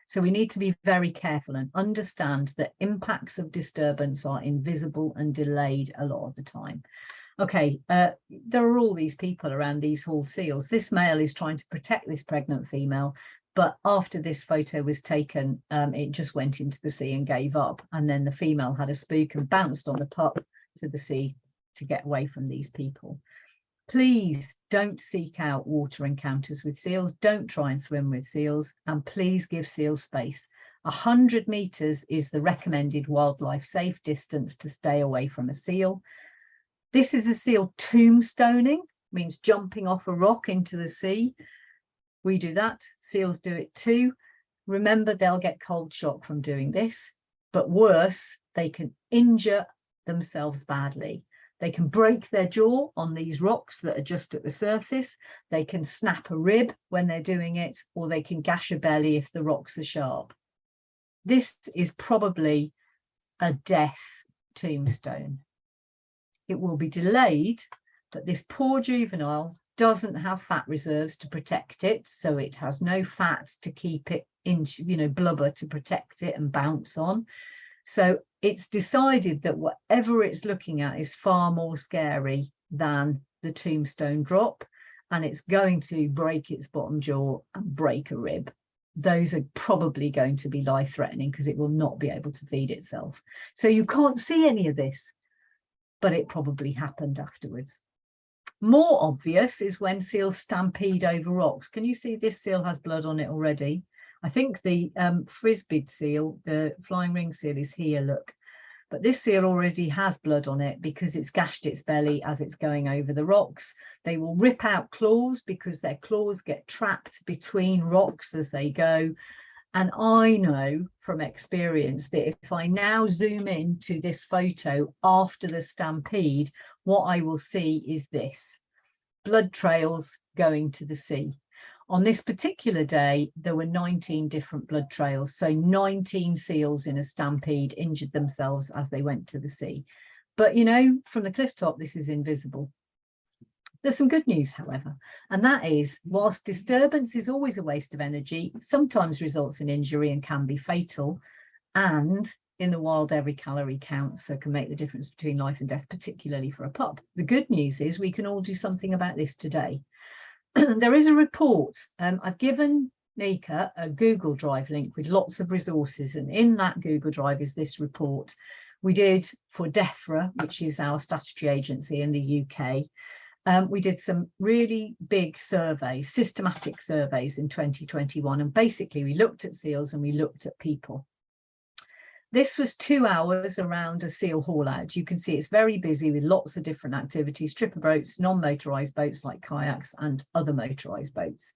So we need to be very careful and understand that impacts of disturbance are invisible and delayed a lot of the time. Okay, there are all these people around these hauled seals. This male is trying to protect this pregnant female, but after this photo was taken, it just went into the sea and gave up. And then the female had a spook and bounced on the pup to the sea to get away from these people. Please don't seek out water encounters with seals. Don't try and swim with seals, and please give seals space. 100 meters is the recommended wildlife safe distance to stay away from a seal. This is a seal tombstoning, means jumping off a rock into the sea. We do that. Seals do it too. Remember, they'll get cold shock from doing this, but worse, they can injure themselves badly. They can break their jaw on these rocks that are just at the surface. They can snap a rib when they're doing it, or they can gash a belly if the rocks are sharp. This is probably a death tombstone. It will be delayed, but this poor juvenile doesn't have fat reserves to protect it, so it has no fat to keep it in, blubber to protect it and bounce on. So it's decided that whatever it's looking at is far more scary than the tombstone drop, and it's going to break its bottom jaw and break a rib. Those are probably going to be life-threatening because it will not be able to feed itself. So you can't see any of this, but it probably happened afterwards. More obvious is when seals stampede over rocks. Can you see this seal has blood on it already? I think the frisbee seal, the flying ring seal, is here, look. But this seal already has blood on it because it's gashed its belly as it's going over the rocks. They will rip out claws because their claws get trapped between rocks as they go. And I know from experience that if I now zoom in to this photo after the stampede, what I will see is this: blood trails going to the sea. On this particular day, there were 19 different blood trails. So 19 seals in a stampede injured themselves as they went to the sea. But, from the cliff top, this is invisible. There's some good news, however, and that is, whilst disturbance is always a waste of energy, sometimes results in injury and can be fatal, and in the wild every calorie counts, so can make the difference between life and death, particularly for a pup. The good news is we can all do something about this today. There is a report. I've given Nika a Google Drive link with lots of resources, and in that Google Drive is this report we did for DEFRA, which is our statutory agency in the UK. We did some really big surveys, systematic surveys in 2021, and basically we looked at seals and we looked at people. This was 2 hours around a seal haul out. You can see it's very busy with lots of different activities, tripper boats, non-motorised boats like kayaks and other motorised boats.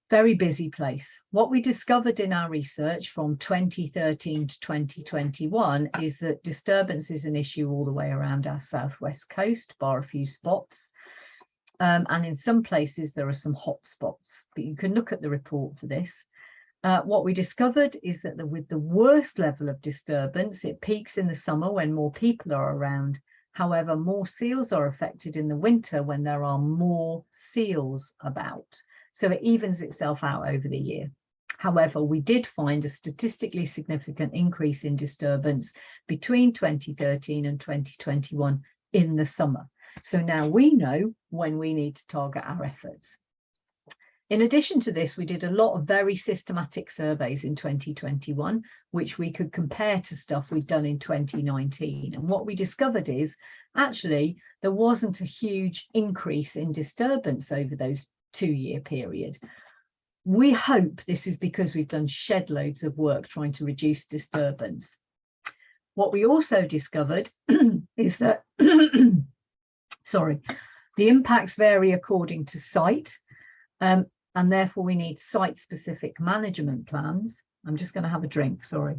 Very busy place. What we discovered in our research from 2013 to 2021 is that disturbance is an issue all the way around our southwest coast, bar a few spots. And in some places there are some hot spots, but you can look at the report for this. What we discovered is that with the worst level of disturbance, it peaks in the summer when more people are around. However, more seals are affected in the winter when there are more seals about. So it evens itself out over the year. However, we did find a statistically significant increase in disturbance between 2013 and 2021 in the summer. So now we know when we need to target our efforts. In addition to this, we did a lot of very systematic surveys in 2021, which we could compare to stuff we'd done in 2019. And what we discovered is actually there wasn't a huge increase in disturbance over those 2-year period. We hope this is because we've done shed loads of work trying to reduce disturbance. What we also discovered is that, sorry, the impacts vary according to site. And therefore we need site-specific management plans. I'm just going to have a drink, sorry.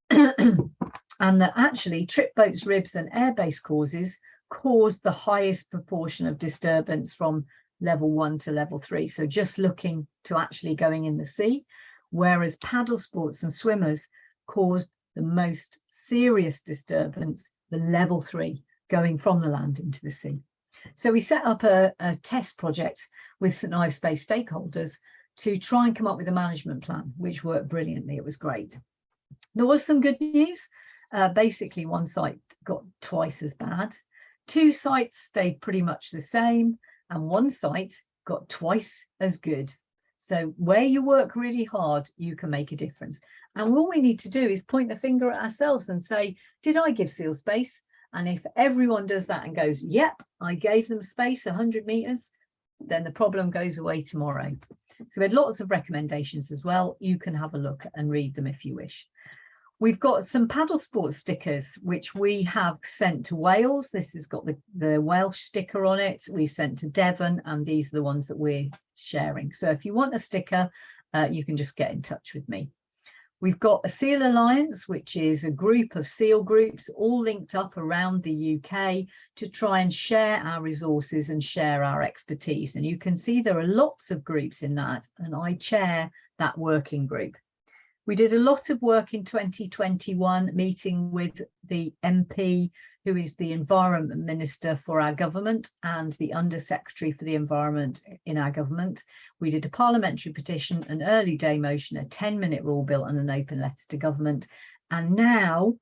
And that actually trip boats, ribs and airbase causes caused the highest proportion of disturbance from level 1 to level 3. So just looking to actually going in the sea, whereas paddle sports and swimmers caused the most serious disturbance, the level 3, going from the land into the sea. So we set up a test project with St Ives Bay stakeholders to try and come up with a management plan, which worked brilliantly. It was great. There was some good news. Basically, one site got twice as bad. 2 sites stayed pretty much the same, and 1 site got twice as good. So where you work really hard, you can make a difference. And all we need to do is point the finger at ourselves and say, did I give seal space? And if everyone does that and goes, yep, I gave them space 100 meters, then the problem goes away tomorrow. So we had lots of recommendations as well. You can have a look and read them if you wish. We've got some paddle sports stickers, which we have sent to Wales. This has got the Welsh sticker on it. We've sent to Devon, and these are the ones that we're sharing. So if you want a sticker, you can just get in touch with me. We've got a Seal Alliance, which is a group of seal groups all linked up around the UK to try and share our resources and share our expertise. And you can see there are lots of groups in that, and I chair that working group. We did a lot of work in 2021, meeting with the MP, who is the Environment Minister for our government and the Under Secretary for the Environment in our government. We did a parliamentary petition, an early day motion, a 10-minute rule bill and an open letter to government. And now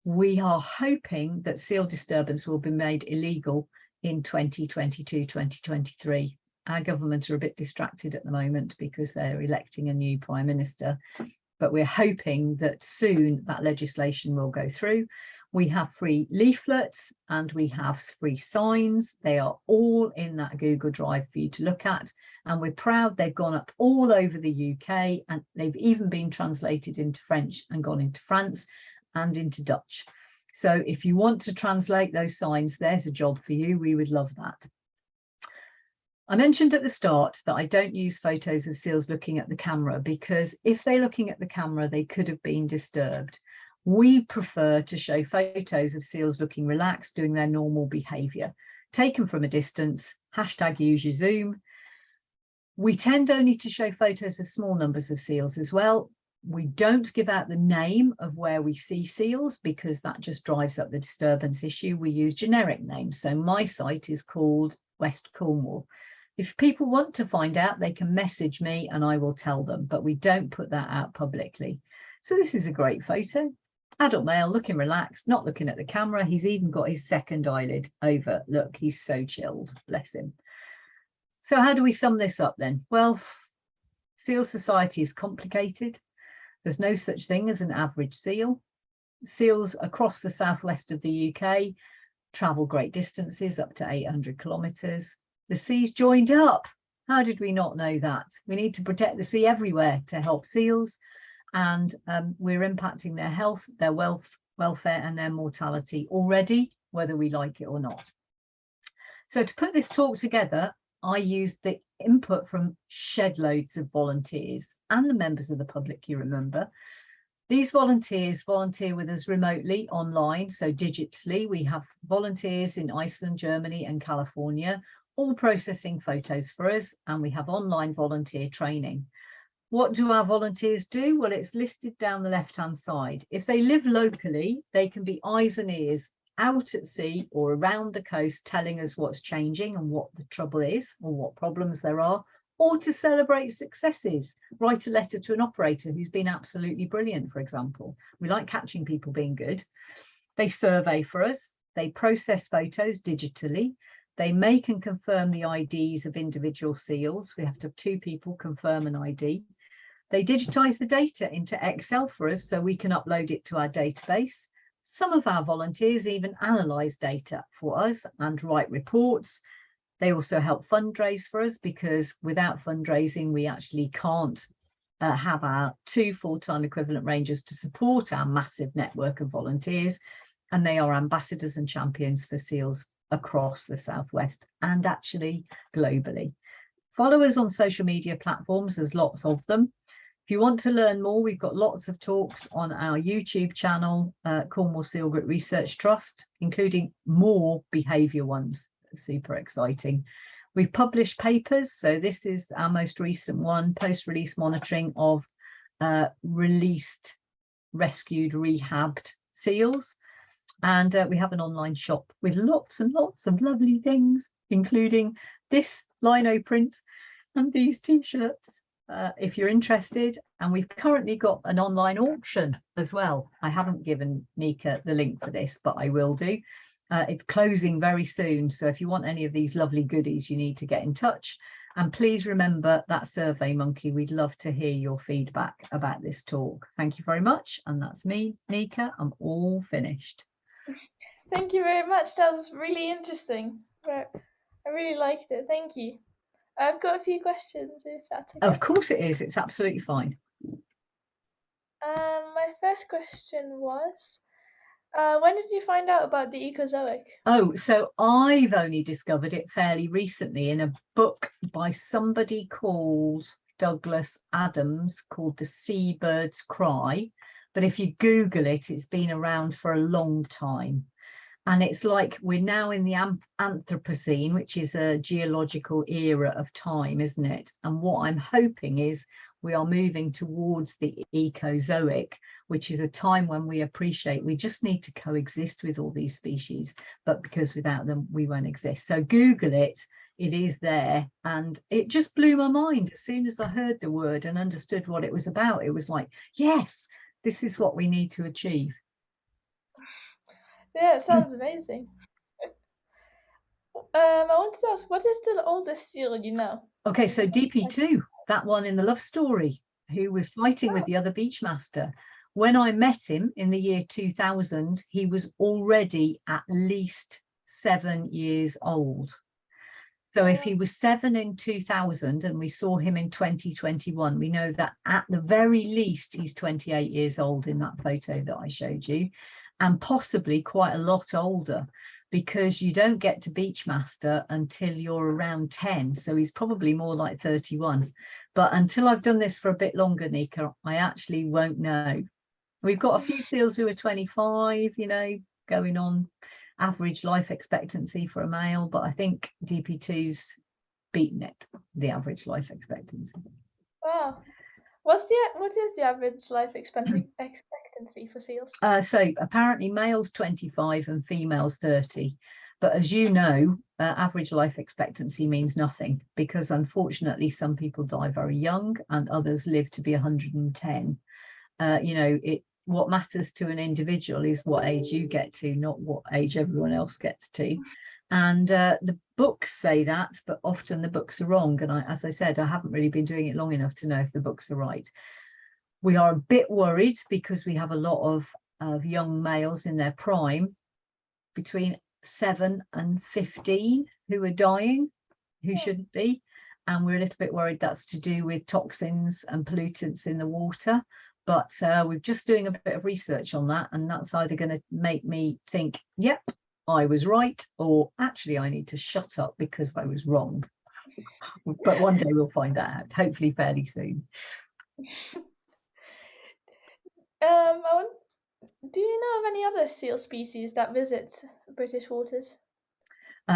we are hoping that seal disturbance will be made illegal in 2022, 2023. Our government are a bit distracted at the moment because they're electing a new Prime Minister, but we're hoping that soon that legislation will go through. We have free leaflets and we have free signs. They are all in that Google Drive for you to look at. And we're proud they've gone up all over the UK, and they've even been translated into French and gone into France and into Dutch. So if you want to translate those signs, there's a job for you. We would love that. I mentioned at the start that I don't use photos of seals looking at the camera, because if they're looking at the camera, they could have been disturbed. We prefer to show photos of seals looking relaxed, doing their normal behaviour, taken from a distance, #use your zoom. We tend only to show photos of small numbers of seals as well. We don't give out the name of where we see seals because that just drives up the disturbance issue. We use generic names. So my site is called West Cornwall. If people want to find out, they can message me and I will tell them, but we don't put that out publicly. So this is a great photo. Adult male, looking relaxed, not looking at the camera. He's even got his second eyelid over. Look, he's so chilled, bless him. So how do we sum this up then? Well, seal society is complicated. There's no such thing as an average seal. Seals across the southwest of the UK travel great distances, up to 800 kilometres. The sea's joined up. How did we not know that? We need to protect the sea everywhere to help seals, and we're impacting their health, their welfare and their mortality already, whether we like it or not. So to put this talk together, I used the input from shed loads of volunteers and the members of the public, you remember. These volunteers volunteer with us remotely online, so digitally. We have volunteers in Iceland, Germany and California, all processing photos for us, and we have online volunteer training. What do our volunteers do? Well, it's listed down the left-hand side. If they live locally, they can be eyes and ears out at sea or around the coast, telling us what's changing and what the trouble is or what problems there are, or to celebrate successes. Write a letter to an operator who's been absolutely brilliant, for example. We like catching people being good. They survey for us. They process photos digitally. They make and confirm the IDs of individual seals. We have to have 2 people confirm an ID. They digitize the data into Excel for us so we can upload it to our database. Some of our volunteers even analyze data for us and write reports. They also help fundraise for us, because without fundraising, we actually can't have our 2 full-time equivalent rangers to support our massive network of volunteers. And they are ambassadors and champions for seals across the Southwest and actually globally. Follow us on social media platforms, there's lots of them. If you want to learn more, we've got lots of talks on our YouTube channel, Cornwall Seal Group Research Trust, including more behaviour ones. Super exciting. We've published papers, so this is our most recent one, post-release monitoring of released, rescued, rehabbed seals. And we have an online shop with lots and lots of lovely things, including this lino print and these t-shirts, if you're interested. And we've currently got an online auction as well. I haven't given Nika the link for this, but I will do. It's closing very soon, so if you want any of these lovely goodies, you need to get in touch. And please remember that Survey Monkey. We'd love to hear your feedback about this talk. Thank you very much. And that's me, Nika. I'm all finished. Thank you very much. That was really interesting. I really liked it. Thank you. I've got a few questions, if that's okay. Of course it is. It's absolutely fine. My first question was, when did you find out about the ecozoic? Oh, so I've only discovered it fairly recently in a book by somebody called Douglas Adams called The Seabird's Cry. But if you Google it, it's been around for a long time. And it's like we're now in the Anthropocene, which is a geological era of time, isn't it? And what I'm hoping is we are moving towards the ecozoic, which is a time when we appreciate we just need to coexist with all these species, but because without them we won't exist. So Google it, it is there. And it just blew my mind as soon as I heard the word and understood what it was about. It was like, yes, this is what we need to achieve. Yeah, it sounds amazing. I wanted to ask, what is the oldest seal you know? Okay, so DP2, that one in the love story, who was fighting with the other beachmaster. When I met him in the year 2000, he was already at least 7 years old. So if he was 7 in 2000 and we saw him in 2021, we know that at the very least he's 28 years old in that photo that I showed you, and possibly quite a lot older, because you don't get to beachmaster until you're around 10. So he's probably more like 31. But until I've done this for a bit longer, Nika, I actually won't know. We've got a few seals who are 25, you know, going on average life expectancy for a male, but I think DP2's beaten it, the average life expectancy. Wow. What is the average life expectancy for seals? So apparently males 25 and females 30. But as you know, average life expectancy means nothing, because unfortunately some people die very young and others live to be 110. What matters to an individual is what age you get to, not what age everyone else gets to. And the books say that, but often the books are wrong. And as I said, I haven't really been doing it long enough to know if the books are right. We are a bit worried because we have a lot of young males in their prime, between 7 and 15, who are dying, who shouldn't be. And we're a little bit worried that's to do with toxins and pollutants in the water. But we're just doing a bit of research on that, and that's either going to make me think, yep, I was right, or actually I need to shut up because I was wrong. But one day we'll find that out, hopefully fairly soon. Do you know of any other seal species that visit British waters?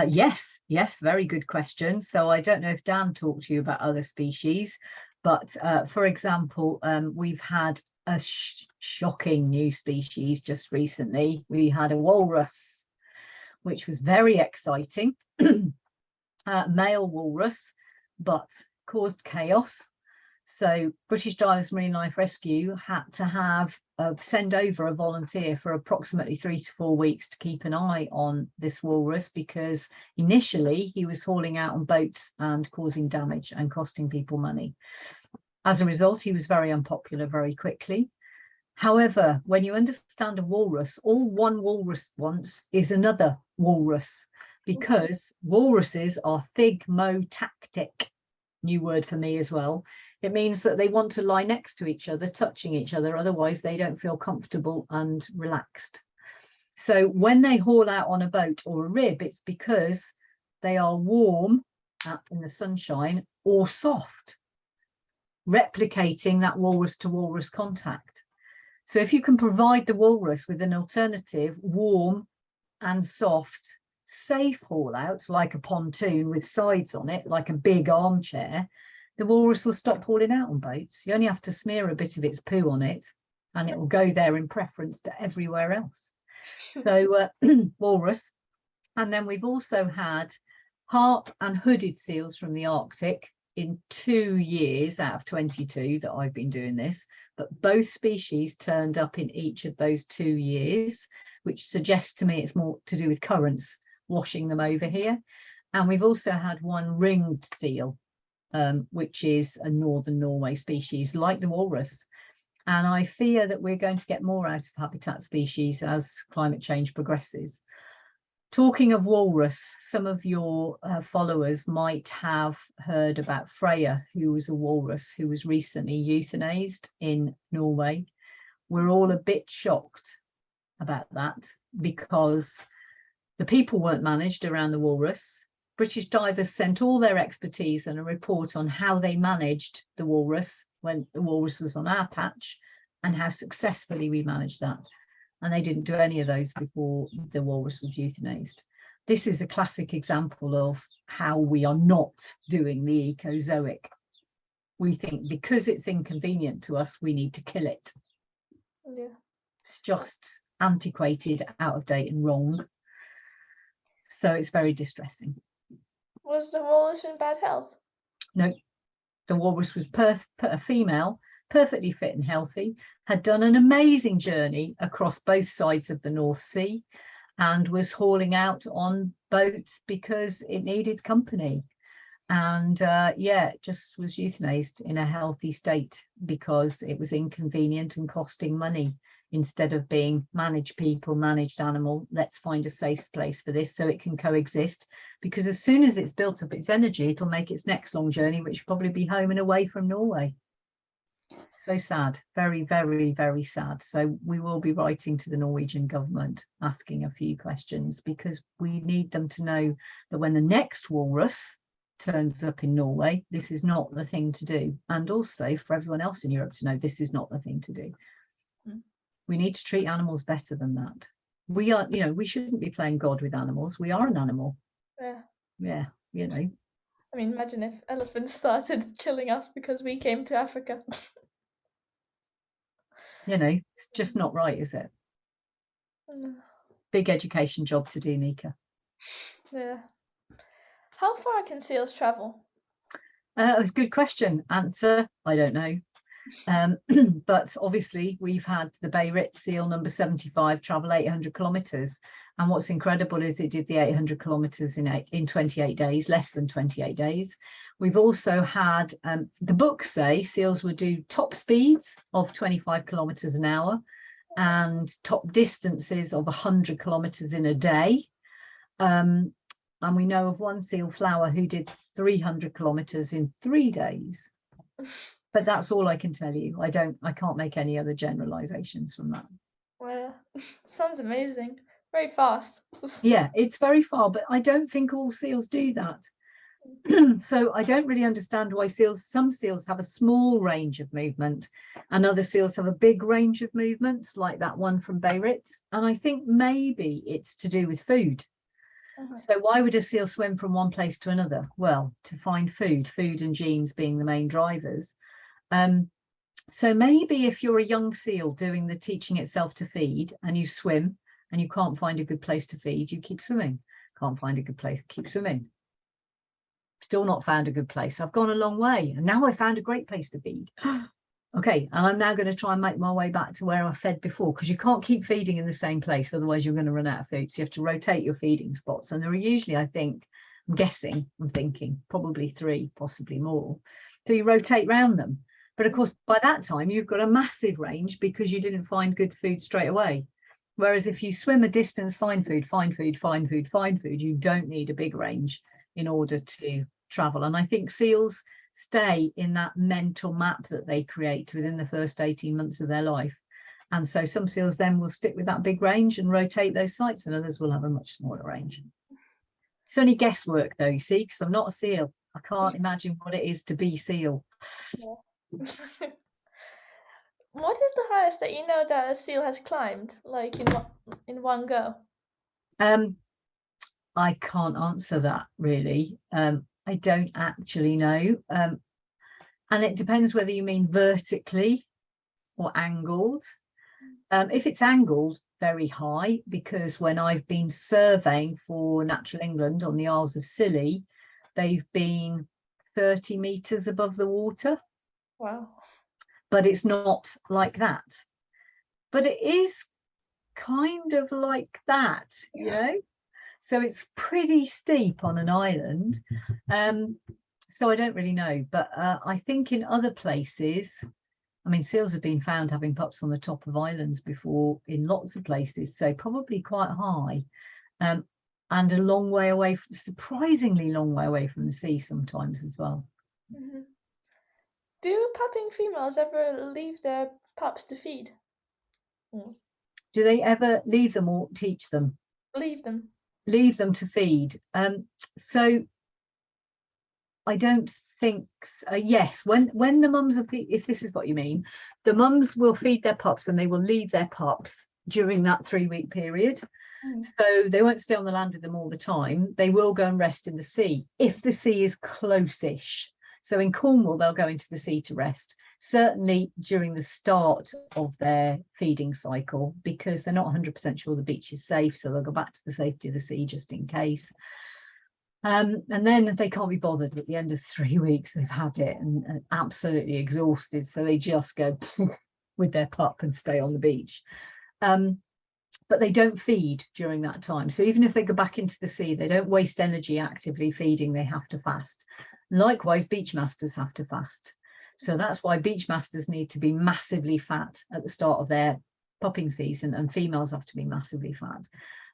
Yes, very good question. So I don't know if Dan talked to you about other species, but for example, we've had a shocking new species just recently. We had a walrus, which was very exciting. Male walrus, but caused chaos. So British Divers Marine Life Rescue had to send over a volunteer for approximately 3 to 4 weeks to keep an eye on this walrus, because initially he was hauling out on boats and causing damage and costing people money. As a result, he was very unpopular very quickly. However, when you understand a walrus, all one walrus wants is another walrus, because walruses are thigmotactic. New word for me as well. It means that they want to lie next to each other, touching each other, otherwise they don't feel comfortable and relaxed. So when they haul out on a boat or a rib, it's because they are warm out in the sunshine or soft, replicating that walrus to walrus contact. So if you can provide the walrus with an alternative, warm and soft, safe haul out, like a pontoon with sides on it, like a big armchair, the walrus will stop hauling out on boats. You only have to smear a bit of its poo on it and it will go there in preference to everywhere else. So walrus. And then we've also had harp and hooded seals from the Arctic in 2 years out of 22 that I've been doing this, but both species turned up in each of those 2 years, which suggests to me it's more to do with currents washing them over here. And we've also had one ringed seal, which is a northern Norway species like the walrus. And I fear that we're going to get more out of habitat species as climate change progresses. Talking of walrus, some of your followers might have heard about Freya, who was a walrus who was recently euthanized in Norway. We're all a bit shocked about that because the people weren't managed around the walrus. British divers sent all their expertise and a report on how they managed the walrus when the walrus was on our patch and how successfully we managed that. And they didn't do any of those before the walrus was euthanized. This is a classic example of how we are not doing the ecozoic. We think because it's inconvenient to us, we need to kill it. Yeah. It's just antiquated, out of date and wrong. So it's very distressing. Was the walrus in bad health? No, the walrus was a female, perfectly fit and healthy, had done an amazing journey across both sides of the North Sea and was hauling out on boats because it needed company. And it just was euthanized in a healthy state because it was inconvenient and costing money. Instead of being managed people, managed animal, let's find a safe place for this so it can coexist. Because as soon as it's built up its energy, it'll make its next long journey, which will probably be home and away from Norway. So sad, very, very, very sad. So we will be writing to the Norwegian government asking a few questions, because we need them to know that when the next walrus turns up in Norway, this is not the thing to do. And also for everyone else in Europe to know this is not the thing to do. We need to treat animals better than that. We are, we shouldn't be playing God with animals. We are an animal. Yeah, I mean, imagine if elephants started killing us because we came to Africa. You know, it's just not right, is it? Big education job to do, Nika. Yeah. How far can seals travel? It's a good question. Answer, I don't know. But obviously we've had the Bay Ritz seal number 75 travel 800 kilometers, and what's incredible is it did the 800 kilometers in 28 days, less than 28 days. We've also had the books say seals would do top speeds of 25 kilometers an hour and top distances of 100 kilometers in a day. And we know of one seal flower who did 300 kilometers in 3 days. But that's all I can tell you. I can't make any other generalizations from that. Well, sounds amazing. Very fast. Yeah, it's very far, but I don't think all seals do that. So I don't really understand why some seals have a small range of movement and other seals have a big range of movement, like that one from Bay Ritz. And I think maybe it's to do with food. So why would a seal swim from one place to another? Well, to find food and genes being the main drivers. So maybe if you're a young seal doing the teaching itself to feed and you swim and you can't find a good place to feed, you keep swimming. Can't find a good place, keep swimming. Still not found a good place. I've gone a long way and now I found a great place to feed. Okay, and I'm now going to try and make my way back to where I fed before, because you can't keep feeding in the same place, otherwise you're going to run out of food. So you have to rotate your feeding spots, and there are usually, I'm thinking probably 3, possibly more. So you rotate round them. But of course, by that time, you've got a massive range because you didn't find good food straight away. Whereas if you swim a distance, find food, you don't need a big range in order to travel. And I think seals stay in that mental map that they create within the first 18 months of their life. And so some seals then will stick with that big range and rotate those sites, and others will have a much smaller range. It's only guesswork though, you see, because I'm not a seal. I can't imagine what it is to be seal. Yeah. What is the highest that you know that a seal has climbed, like in one go? I can't answer that really. I don't actually know. And it depends whether you mean vertically or angled. If it's angled, very high, because when I've been surveying for Natural England on the Isles of Scilly, they've been 30 meters above the water. Wow. But it's not like that. But it is kind of like that, you know? So it's pretty steep on an island. So I don't really know, but I think in other places, I mean, seals have been found having pups on the top of islands before in lots of places, so probably quite high, and a long way away, surprisingly long way away from the sea sometimes as well. Mm-hmm. Do pupping females ever leave their pups to feed? Do they ever leave them or teach them? Leave them. Leave them to feed. So I don't think yes, when the mums are, if this is what you mean, the mums will feed their pups and they will leave their pups during that 3-week period. So they won't stay on the land with them all the time. They will go and rest in the sea if the sea is close-ish. So in Cornwall, they'll go into the sea to rest, certainly during the start of their feeding cycle, because they're not 100% sure the beach is safe. So they'll go back to the safety of the sea just in case. And then they can't be bothered at the end of 3 weeks. They've had it and absolutely exhausted. So they just go with their pup and stay on the beach. But they don't feed during that time. So even if they go back into the sea, they don't waste energy actively feeding. They have to fast. Likewise, beach masters have to fast. So that's why beach masters need to be massively fat at the start of their pupping season, and females have to be massively fat.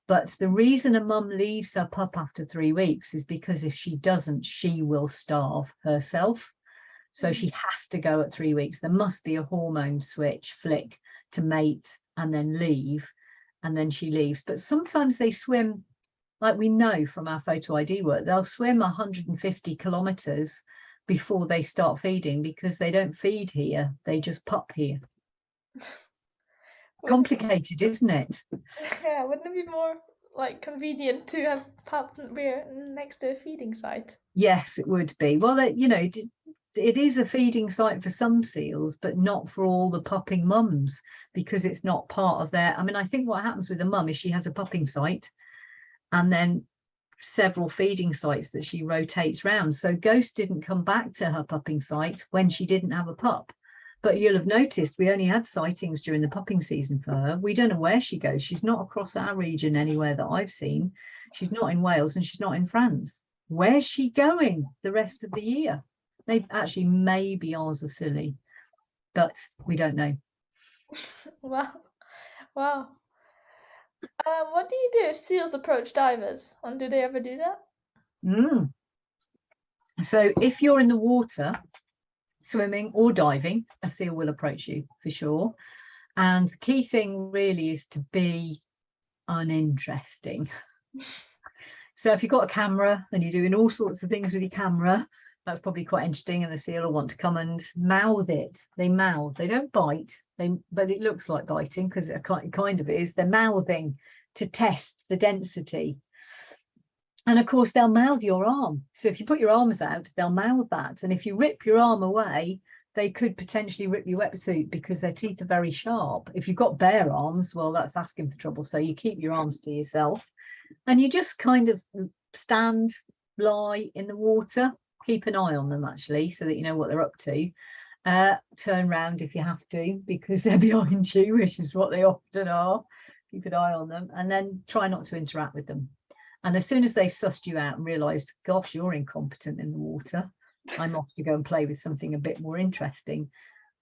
But the reason a mum leaves her pup after 3 weeks is because if she doesn't, she will starve herself. So she has to go at 3 weeks. There must be a hormone switch flick to mate and then leave, and then she leaves. But sometimes they swim, like we know from our photo ID work, they'll swim 150 kilometers before they start feeding, because they don't feed here, they just pup here. Complicated, isn't it? Yeah, wouldn't it be more like convenient to have pup next to a feeding site? Yes, it would be. Well, you know, it is a feeding site for some seals, but not for all the pupping mums, because it's not part of their, I mean, I think what happens with a mum is she has a pupping site and then several feeding sites that she rotates round. So Ghost didn't come back to her pupping site when she didn't have a pup. But you'll have noticed we only had sightings during the pupping season for her. We don't know where she goes. She's not across our region anywhere that I've seen. She's not in Wales and she's not in France. Where's she going the rest of the year? Maybe ours are silly, but we don't know. Wow. Wow. What do you do if seals approach divers? And do they ever do that? So if you're in the water, swimming or diving, a seal will approach you for sure. And the key thing really is to be uninteresting. So if you've got a camera and you're doing all sorts of things with your camera, that's probably quite interesting, and the seal will want to come and mouth it. They mouth, they don't bite, but it looks like biting because it kind of is. They're mouthing to test the density. And of course, they'll mouth your arm. So if you put your arms out, they'll mouth that. And if you rip your arm away, they could potentially rip your wetsuit because their teeth are very sharp. If you've got bare arms, well, that's asking for trouble. So you keep your arms to yourself and you just kind of stand, lie in the water, keep an eye on them actually, so that you know what they're up to. Turn round if you have to, because they're behind you, which is what they often are. Keep an eye on them and then try not to interact with them. And as soon as they've sussed you out and realised, gosh, you're incompetent in the water, I'm off to go and play with something a bit more interesting,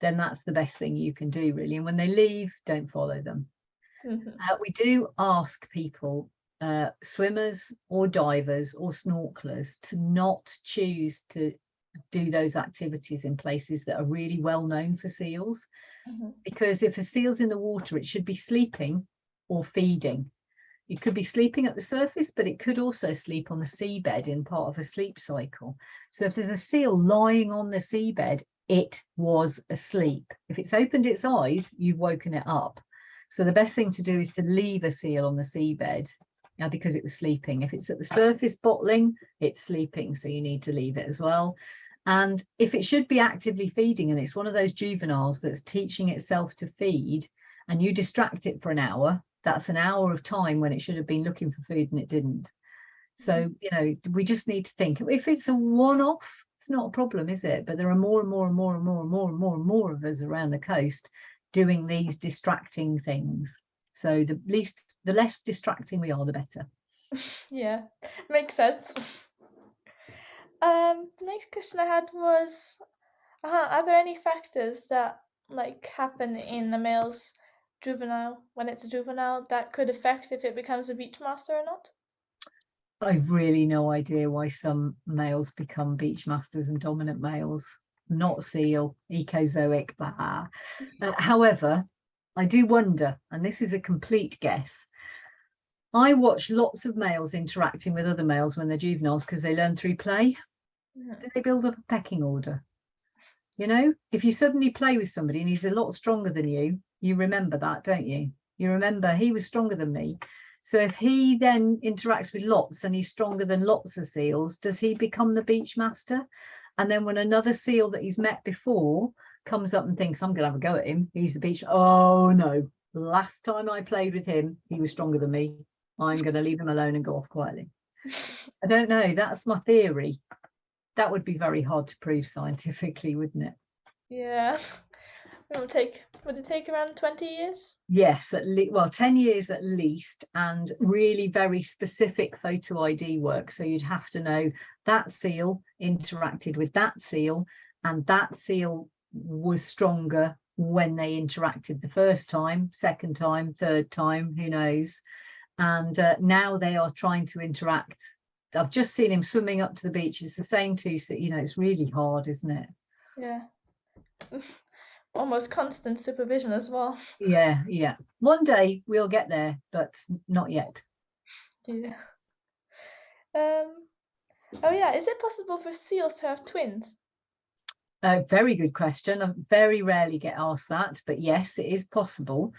then that's the best thing you can do, really. And when they leave, don't follow them. We do ask people, swimmers or divers or snorkelers, to not choose to do those activities in places that are really well known for seals. Because if a seal's in the water, it should be sleeping or feeding. It could be sleeping at the surface, but it could also sleep on the seabed in part of a sleep cycle. So if there's a seal lying on the seabed, it was asleep. If it's opened its eyes, you've woken it up. So the best thing to do is to leave a seal on the seabed because it was sleeping. If it's at the surface bottling, it's sleeping, so you need to leave it as well. And if it should be actively feeding and it's one of those juveniles that's teaching itself to feed and you distract it for an hour, that's an hour of time when it should have been looking for food and it didn't. So, you know, we just need to think, if it's a one-off, it's not a problem, is it? But there are more and more and more and more and more and more and more of us around the coast doing these distracting things. So the less distracting we are, the better. Yeah, makes sense. The next question I had was, are there any factors that happen in a male's juvenile when it's a juvenile that could affect if it becomes a beach master or not? I've really no idea why some males become beach masters and dominant males. Not seal, ecozoic, blah. However, I do wonder, and this is a complete guess, I watch lots of males interacting with other males when they're juveniles because they learn through play. Do they build up a pecking order? You know, if you suddenly play with somebody and he's a lot stronger than you, you remember that, don't you? You remember he was stronger than me. So if he then interacts with lots and he's stronger than lots of seals, does he become the beach master? And then when another seal that he's met before comes up and thinks, I'm going to have a go at him, he's the beach. Oh, no. Last time I played with him, he was stronger than me. I'm going to leave him alone and go off quietly. I don't know. That's my theory. That would be very hard to prove scientifically, wouldn't it? Yeah. Would it take around 20 years? Yes, 10 years at least, and really very specific photo ID work. So you'd have to know that seal interacted with that seal, and that seal was stronger when they interacted the first time, second time, third time, who knows. And now they are trying to interact. I've just seen him swimming up to the beach. It's the same two, you know, it's really hard, isn't it? Yeah. Almost constant supervision as well. Yeah. One day we'll get there, but not yet. Yeah. Oh yeah, is it possible for seals to have twins? Very good question. I very rarely get asked that, but yes, it is possible.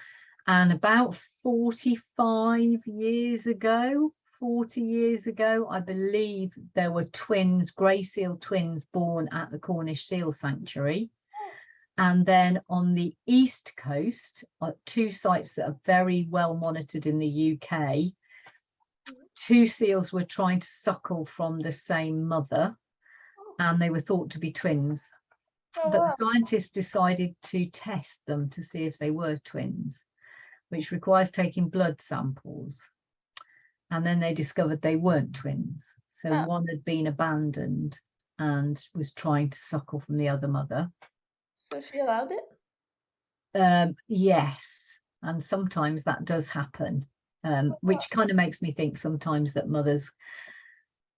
And about 45 years ago, 40 years ago, I believe there were twins, grey seal twins, born at the Cornish Seal Sanctuary. And then on the east coast, two sites that are very well monitored in the UK, two seals were trying to suckle from the same mother, and they were thought to be twins. Oh, But wow. the scientists decided to test them to see if they were twins, which requires taking blood samples. And then they discovered they weren't twins. So one had been abandoned and was trying to suckle from the other mother. So she allowed it? Yes, and sometimes that does happen, which kind of makes me think sometimes that mothers,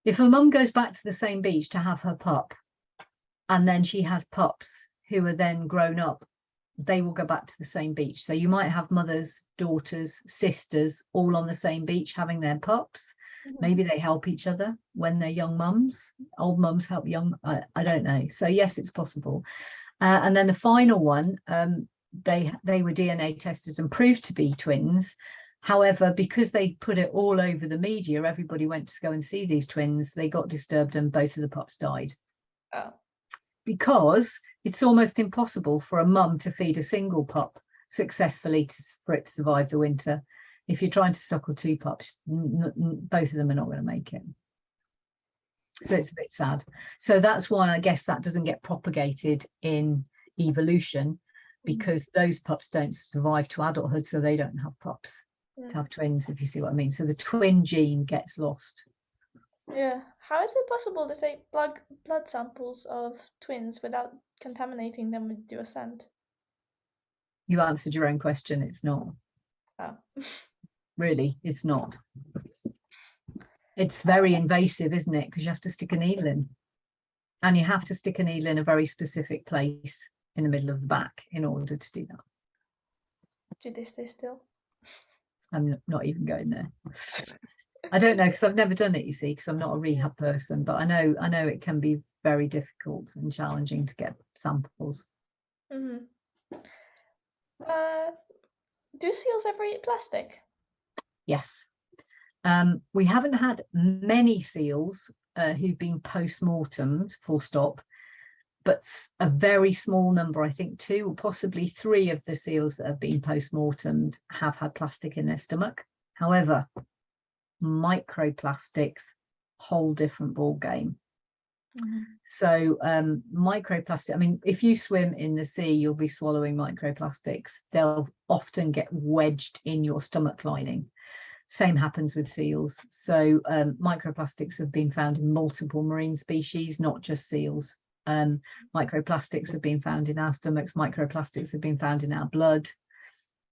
if a mum goes back to the same beach to have her pup, and then she has pups who are then grown up, they will go back to the same beach. So you might have mothers, daughters, sisters all on the same beach having their pups. Maybe they help each other when they're young mums. Old mums help young, I don't know. So yes, it's possible. And then the final one, they were DNA tested and proved to be twins. However, because they put it all over the media, everybody went to go and see these twins. They got disturbed and both of the pups died. Oh. Because it's almost impossible for a mum to feed a single pup successfully for it to survive the winter. If you're trying to suckle two pups, both of them are not going to make it. So it's a bit sad. So that's why I guess that doesn't get propagated in evolution, because those pups don't survive to adulthood, so they don't have pups to have twins, if you see what I mean. So the twin gene gets lost. Yeah. How is it possible to take blood samples of twins without contaminating them with your scent? You answered your own question. It's not. Oh. Really, it's not. It's very invasive, isn't it? Because you have to stick a needle in. And you have to stick a needle in a very specific place in the middle of the back in order to do that. Do they stay still? I'm not even going there. I don't know, because I've never done it, you see, because I'm not a rehab person, but I know it can be very difficult and challenging to get samples. Do seals ever eat plastic? Yes. We haven't had many seals who've been post-mortemed, full stop, but a very small number, I think 2 or possibly 3 of the seals that have been post-mortemed have had plastic in their stomach. However, microplastics, whole different ball game. So microplastic, I mean, if you swim in the sea, you'll be swallowing microplastics. They'll often get wedged in your stomach lining. Same happens with seals. So microplastics have been found in multiple marine species, not just seals. Microplastics have been found in our stomachs. Microplastics have been found in our blood.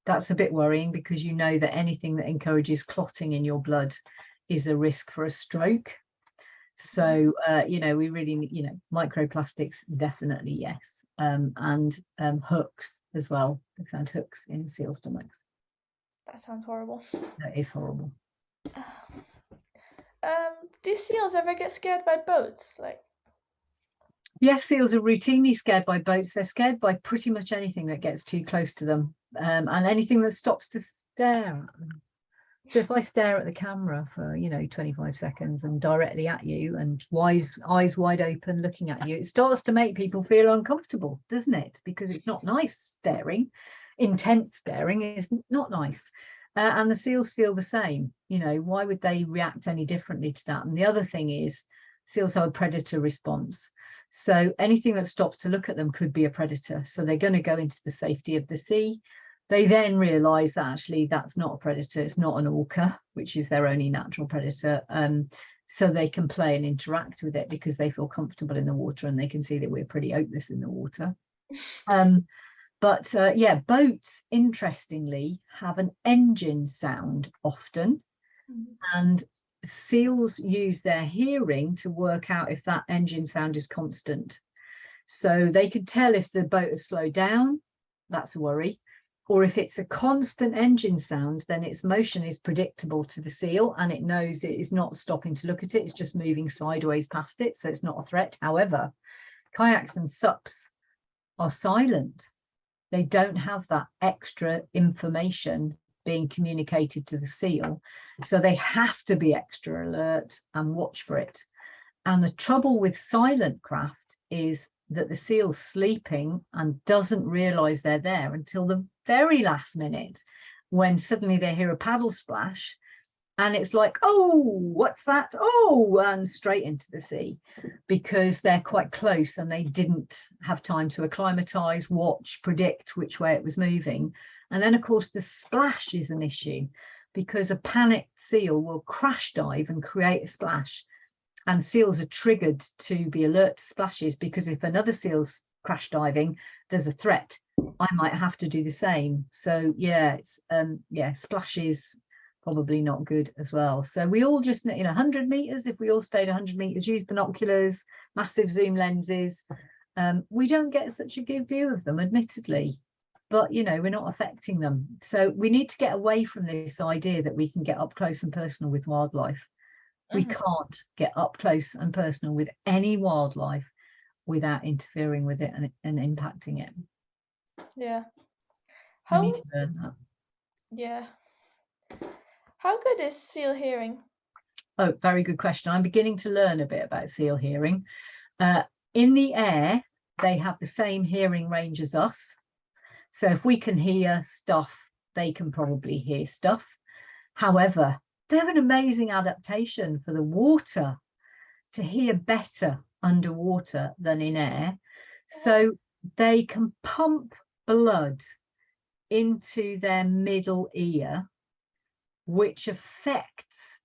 That's a bit worrying, because you know that anything that encourages clotting in your blood is a risk for a stroke. So, we really need, microplastics, definitely, yes. And hooks as well. They found hooks in seal stomachs. That sounds horrible. That is horrible. Do seals ever get scared by boats? Yes, seals are routinely scared by boats. They're scared by pretty much anything that gets too close to them, and anything that stops to stare at them. So if I stare at the camera for 25 seconds and directly at you and eyes wide open looking at you, it starts to make people feel uncomfortable, doesn't it? Because it's not nice staring. Intense staring is not nice. And the seals feel the same. Why would they react any differently to that? And the other thing is, seals have a predator response. So anything that stops to look at them could be a predator. So they're going to go into the safety of the sea. They then realise that actually that's not a predator. It's not an orca, which is their only natural predator. So they can play and interact with it because they feel comfortable in the water, and they can see that we're pretty hopeless in the water. But boats, interestingly, have an engine sound often, and seals use their hearing to work out if that engine sound is constant. So they could tell if the boat has slowed down, that's a worry, or if it's a constant engine sound, then its motion is predictable to the seal and it knows it is not stopping to look at it, it's just moving sideways past it, so it's not a threat. However, kayaks and sups are silent. They don't have that extra information being communicated to the seal. So they have to be extra alert and watch for it. And the trouble with silent craft is that the seal's sleeping and doesn't realise they're there until the very last minute, when suddenly they hear a paddle splash. And it's like, oh, what's that? Oh, and straight into the sea, because they're quite close and they didn't have time to acclimatise, watch, predict which way it was moving. And then, of course, the splash is an issue, because a panicked seal will crash dive and create a splash. And seals are triggered to be alert to splashes, because if another seal's crash diving, there's a threat. I might have to do the same. So yeah, it's splashes probably not good as well. So we all just, 100 meters, if we all stayed 100 meters, use binoculars, massive zoom lenses, we don't get such a good view of them, admittedly, but we're not affecting them. So we need to get away from this idea that we can get up close and personal with wildlife. We can't get up close and personal with any wildlife without interfering with it and impacting it. Yeah. We need to learn that. Yeah. How good is seal hearing? Oh, very good question. I'm beginning to learn a bit about seal hearing. In the air, they have the same hearing range as us. So if we can hear stuff, they can probably hear stuff. However, they have an amazing adaptation for the water, to hear better underwater than in air. So they can pump blood into their middle ear, which affects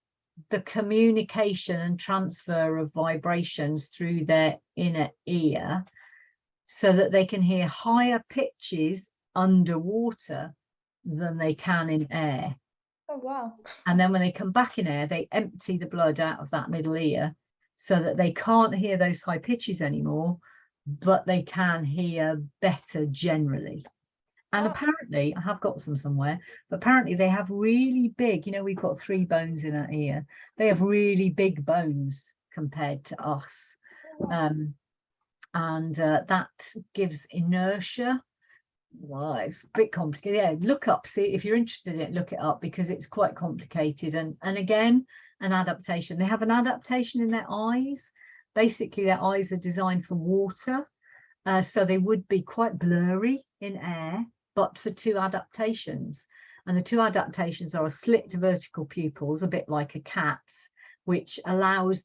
the communication and transfer of vibrations through their inner ear, so that they can hear higher pitches underwater than they can in air. Oh, wow. And then when they come back in air, they empty the blood out of that middle ear, so that they can't hear those high pitches anymore, but they can hear better generally. And apparently, I have got some somewhere, but apparently they have really big, we've got 3 bones in our ear. They have really big bones compared to us. And that gives inertia. Well, it's a bit complicated. Yeah, look up, see if you're interested in it, look it up, because it's quite complicated. And again, an adaptation. They have an adaptation in their eyes. Basically, their eyes are designed for water, so they would be quite blurry in air, but for 2 adaptations. And the 2 adaptations are a slit vertical pupils, a bit like a cat's, which allows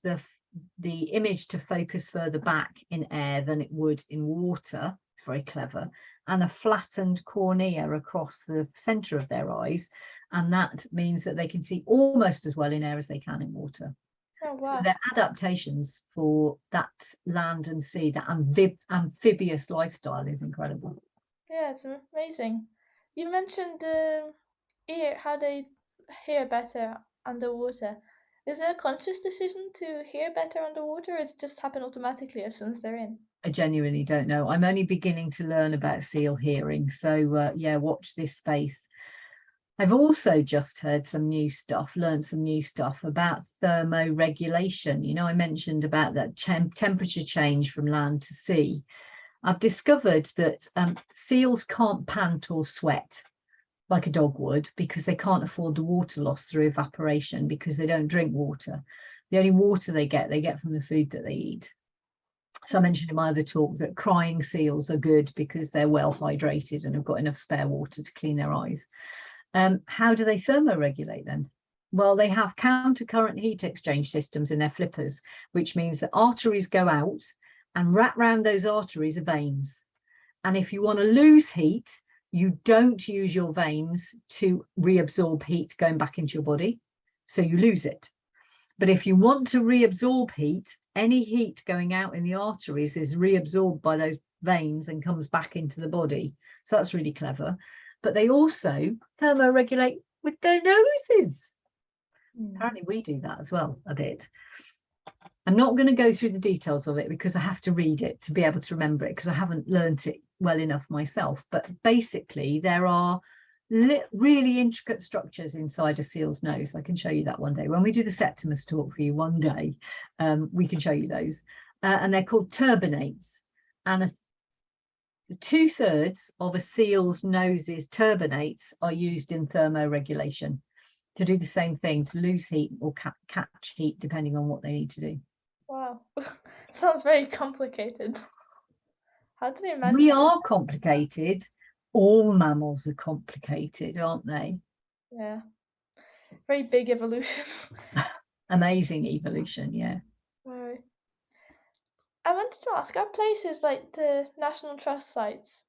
the image to focus further back in air than it would in water. It's very clever. And a flattened cornea across the center of their eyes, and that means that they can see almost as well in air as they can in water. Oh, wow. So their adaptations for that land and sea, that amphibious lifestyle, is incredible. Yeah, it's amazing. You mentioned ear, how they hear better underwater. Is it a conscious decision to hear better underwater, or does it just happen automatically as soon as they're in? I genuinely don't know. I'm only beginning to learn about seal hearing. So yeah, watch this space. I've also just heard some new stuff, learned some new stuff about thermoregulation. I mentioned about that temperature change from land to sea. I've discovered that seals can't pant or sweat like a dog would, because they can't afford the water loss through evaporation, because they don't drink water. The only water they get from the food that they eat. So I mentioned in my other talk that crying seals are good because they're well hydrated and have got enough spare water to clean their eyes. How do they thermoregulate then? Well, they have counter-current heat exchange systems in their flippers, which means that arteries go out, and wrapped around those arteries are veins. And if you want to lose heat, you don't use your veins to reabsorb heat going back into your body, so you lose it. But if you want to reabsorb heat, any heat going out in the arteries is reabsorbed by those veins and comes back into the body. So that's really clever. But they also thermoregulate with their noses. Apparently we do that as well a bit. I'm not going to go through the details of it, because I have to read it to be able to remember it, because I haven't learnt it well enough myself. But basically there are really intricate structures inside a seal's nose. I can show you that one day when we do the Septimus talk for you one day. We can show you those, and they're called turbinates. And 2/3 of a seal's nose's turbinates are used in thermoregulation to do the same thing, to lose heat or catch heat, depending on what they need to do. Wow. Sounds very complicated. How did you manage? We are complicated. All mammals are complicated, aren't they? Yeah. Very big evolution. Amazing evolution, yeah. Right. I wanted to ask, are places like the National Trust sites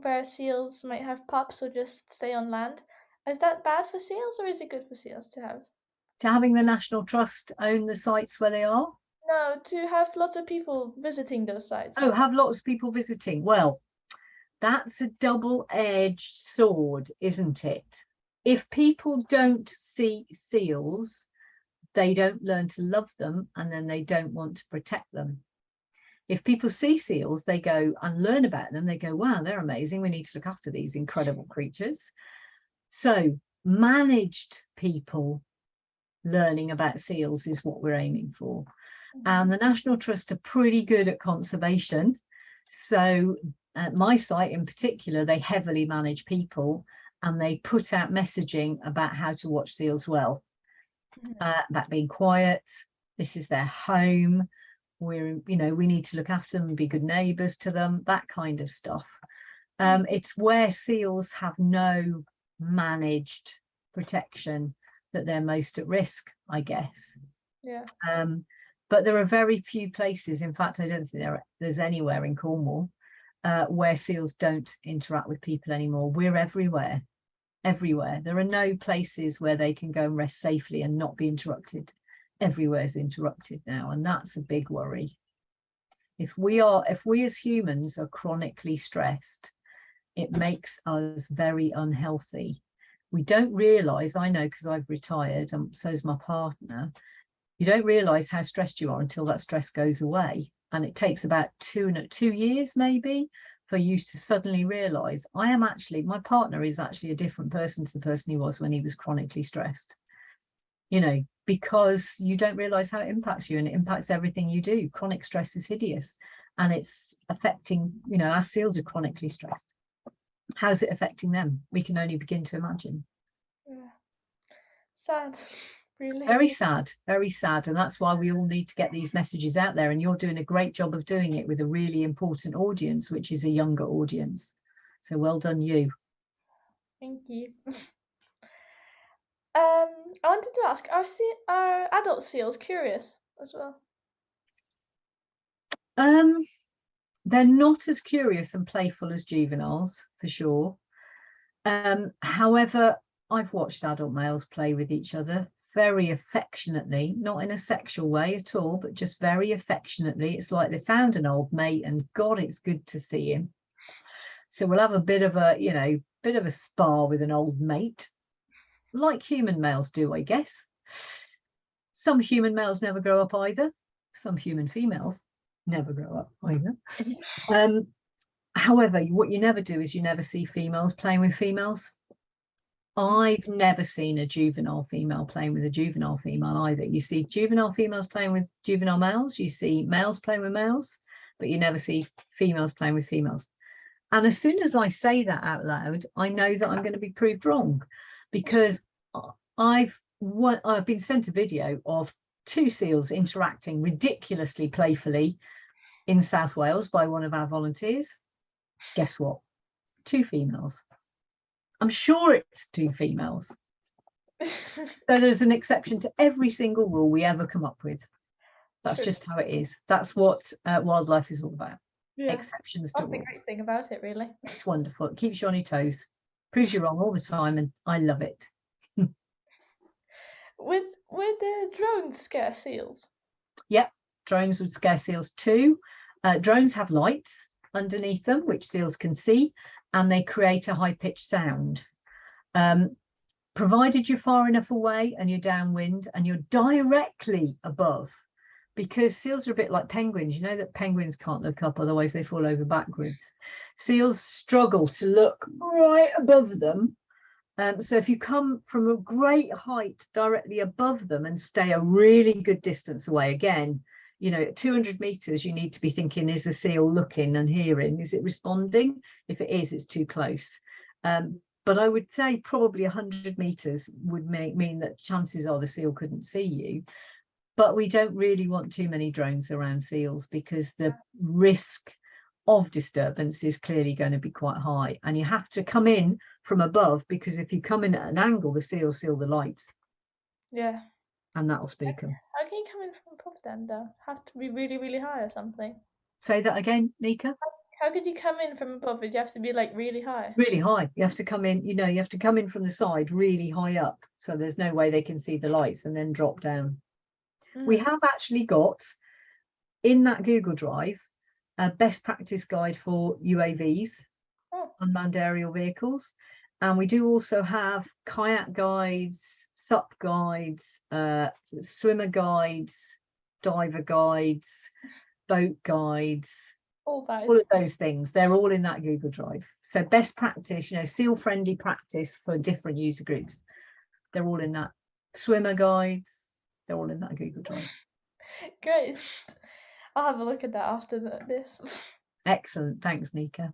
where seals might have pups or just stay on land, is that bad for seals or is it good for seals to have? To having the National Trust own the sites where they are? No, to have lots of people visiting those sites. Oh, have lots of people visiting. Well, that's a double-edged sword, isn't it? If people don't see seals, they don't learn to love them, and then they don't want to protect them. If people see seals, they go and learn about them. They go, wow, they're amazing. We need to look after these incredible creatures. So managed people learning about seals is what we're aiming for. And the National Trust are pretty good at conservation. So at my site in particular, they heavily manage people and they put out messaging about how to watch seals well, about being quiet. This is their home. We need to look after them and be good neighbours to them, that kind of stuff. It's where seals have no managed protection that they're most at risk, I guess. Yeah. But there are very few places, in fact, I don't think there's anywhere in Cornwall where seals don't interact with people anymore. We're everywhere. There are no places where they can go and rest safely and not be interrupted. Everywhere's interrupted now, and that's a big worry. If we as humans are chronically stressed, it makes us very unhealthy. We don't realise, I know because I've retired, and so is my partner, you don't realise how stressed you are until that stress goes away. And it takes about 2 years maybe for you to suddenly realise, my partner is actually a different person to the person he was when he was chronically stressed. Because you don't realise how it impacts you, and it impacts everything you do. Chronic stress is hideous, and it's affecting, our seals are chronically stressed. How's it affecting them? We can only begin to imagine. Yeah. Sad. Really. Very sad, very sad. And that's why we all need to get these messages out there. And you're doing a great job of doing it with a really important audience, which is a younger audience. So well done, you. Thank you. I wanted to ask, are adult seals curious as well? They're not as curious and playful as juveniles, for sure. However, I've watched adult males play with each other very affectionately, not in a sexual way at all, but just very affectionately. It's like they found an old mate, and God, it's good to see him. So we'll have a bit of a spar with an old mate, like human males do, I guess. Some human males never grow up either. Some human females never grow up either. However, what you never do is you never see females playing with females. I've never seen a juvenile female playing with a juvenile female either. You see juvenile females playing with juvenile males, you see males playing with males, but you never see females playing with females. And as soon as I say that out loud, I know that I'm going to be proved wrong, because I've been sent a video of 2 seals interacting ridiculously playfully in South Wales by one of our volunteers. Guess what? 2 females. I'm sure it's 2 females. So there's an exception to every single rule we ever come up with. That's just how it is. That's what wildlife is all about. Yeah. Exceptions to That's the rules. great thing about it, really. It's wonderful. It keeps you on your toes. Proves you wrong all the time, and I love it. Would the drones scare seals? Yep, drones would scare seals too. Drones have lights underneath them, which seals can see, and they create a high-pitched sound. Provided you're far enough away and you're downwind and you're directly above, because seals are a bit like penguins. You know that penguins can't look up, otherwise they fall over backwards. Seals struggle to look right above them. So if you come from a great height directly above them and stay a really good distance away, again, You know, at 200 meters, you need to be thinking, is the seal looking and hearing? Is it responding? If it is, it's too close. But I would say probably 100 meters would mean that chances are the seal couldn't see you. But we don't really want too many drones around seals because the risk of disturbance is clearly going to be quite high. And you have to come in from above, because if you come in at an angle, the seal will seal the lights. Yeah. And that'll spook them. How can you come in from above then, though? Have to be really, really high or something? Say that again, Nika. How could you come in from above? Would you have to be like really high? Really high. You have to come in, you know, you have to come in from the side really high up. So there's no way they can see the lights and then drop down. We have actually got in that Google Drive a best practice guide for UAVs, unmanned aerial vehicles. And we do also have kayak guides, SUP guides, swimmer guides, diver guides, boat guides, all of those things. They're all in that Google Drive. So best practice, you know, seal friendly practice for different user groups. They're all in that. Swimmer guides, they're all in that Google Drive. Great. I'll have a look at that after this. Excellent. Thanks, Nika.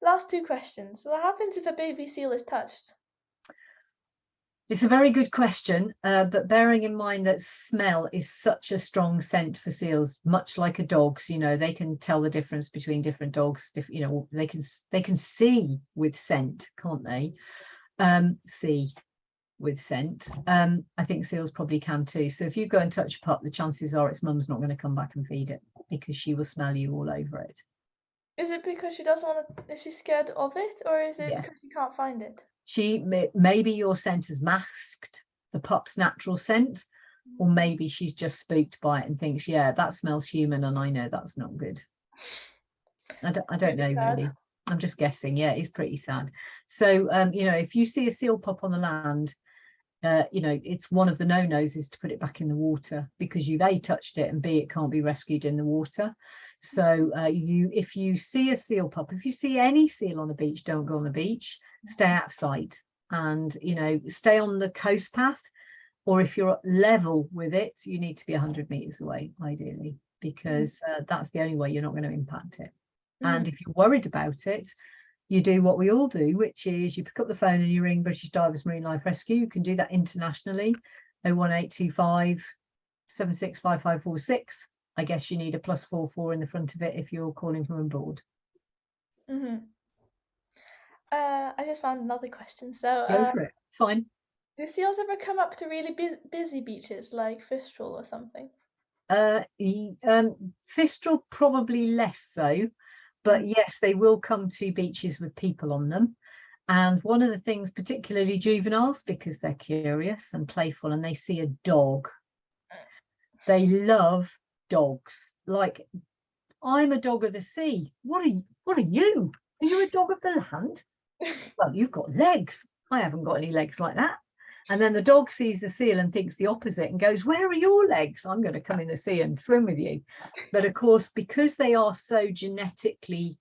Last two questions. What happens if a baby seal is touched? It's a very good question, but bearing in mind that smell is such a strong scent for seals, much like a dog's, you know, they can tell the difference between different dogs. You know, they can see with scent, can't they? See with scent. I think seals probably can too. So if you go and touch a pup, the chances are its mum's not going to come back and feed it because she will smell you all over it. Is it because she doesn't want to? Is she scared of it, or is it because she can't find it? Maybe your scent has masked the pup's natural scent, or maybe she's just spooked by it and thinks, yeah, that smells human, and I know that's not good. I don't know really. I'm just guessing. Yeah, it's pretty sad. So you know, if you see a seal pup on the land, you know, it's one of the no-nos is to put it back in the water, because you've A, touched it, and B, it can't be rescued in the water. So if you see a seal pup, if you see any seal on the beach, don't go on the beach, stay outside, and you know, stay on the coast path, or if you're level with it, you need to be 100 meters away ideally, because that's the only way you're not going to impact it. And if you're worried about it, you do what we all do, which is you pick up the phone and you ring British Divers Marine Life Rescue. You can do that internationally, 01825 765546. I guess you need a +44 in the front of it if you're calling from aboard. I just found another question. So go for it. Fine. Do seals ever come up to really busy beaches like Fistral or something? Fistral probably less so. But yes, they will come to beaches with people on them. And one of the things, particularly juveniles, because they're curious and playful and they see a dog, they love dogs. Like, I'm a dog of the sea. What are you? Are you a dog of the land? Well, you've got legs. I haven't got any legs like that. And then the dog sees the seal and thinks the opposite and goes, where are your legs? I'm going to come in the sea and swim with you. But of course, because they are so genetically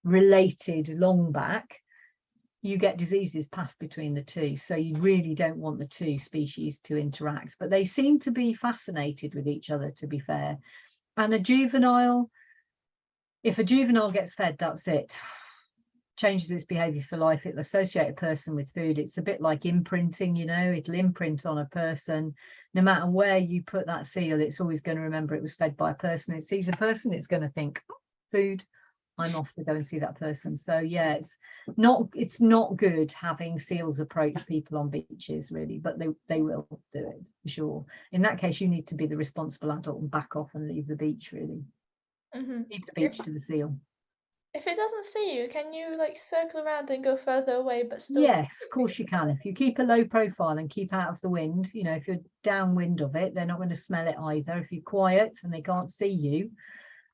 related long back, you get diseases passed between the two. So you really don't want the two species to interact. But they seem to be fascinated with each other, to be fair. And a juvenile, if a juvenile gets fed, that's it. Changes its behavior for life. It'll associate a person with food. It's a bit like imprinting, you know, it'll imprint on a person. No matter where you put that seal, it's always going to remember it was fed by a person. It sees a person, it's going to think, food, I'm off to go and see that person. So yeah, it's not good having seals approach people on beaches really, but they will do it for sure. In that case, you need to be the responsible adult and back off and leave the beach really. Leave the beach to the seal. If it doesn't see you, can you like circle around and go further away but still? Yes, of course you can. If you keep a low profile and keep out of the wind, you know, if you're downwind of it, they're not going to smell it either. If you're quiet and they can't see you,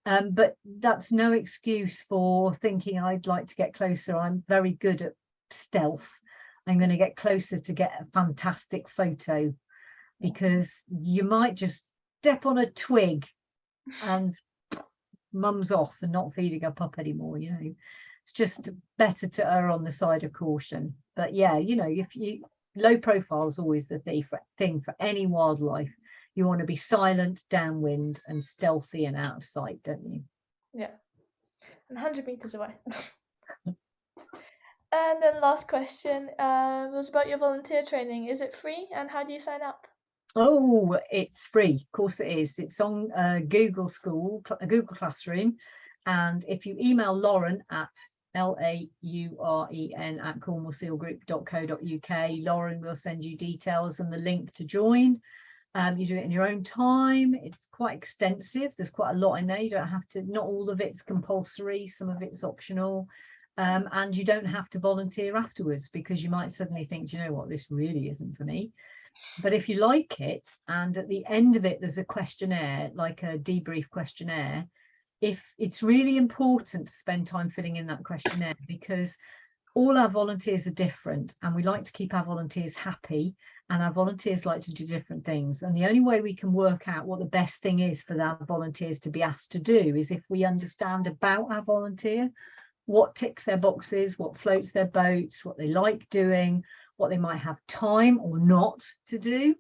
but that's no excuse for thinking I'd like to get closer. I'm very good at stealth. I'm going to get closer to get a fantastic photo, because you might just step on a twig and mum's off and not feeding her pup anymore. You know, it's just better to err on the side of caution. But yeah, you know, if you low profile is always the thing for any wildlife. You want to be silent, downwind, and stealthy and out of sight, don't you? Yeah, and 100 meters away. And then last question was about your volunteer training. Is it free, and how do you sign up? Oh, it's free. Of course it is. It's on Google Classroom. And if you email Lauren at lauren@cornwallsealgroup.co.uk, Lauren will send you details and the link to join. You do it in your own time. It's quite extensive. There's quite a lot in there. You don't have to, not all of it's compulsory, some of it's optional. And you don't have to volunteer afterwards, because you might suddenly think, you know what, this really isn't for me. But if you like it, and at the end of it there's a questionnaire, like a debrief questionnaire, if it's really important to spend time filling in that questionnaire, because all our volunteers are different and we like to keep our volunteers happy, and our volunteers like to do different things, and the only way we can work out what the best thing is for our volunteers to be asked to do is if we understand about our volunteer, what ticks their boxes, what floats their boats, what they like doing, what they might have time or not to do.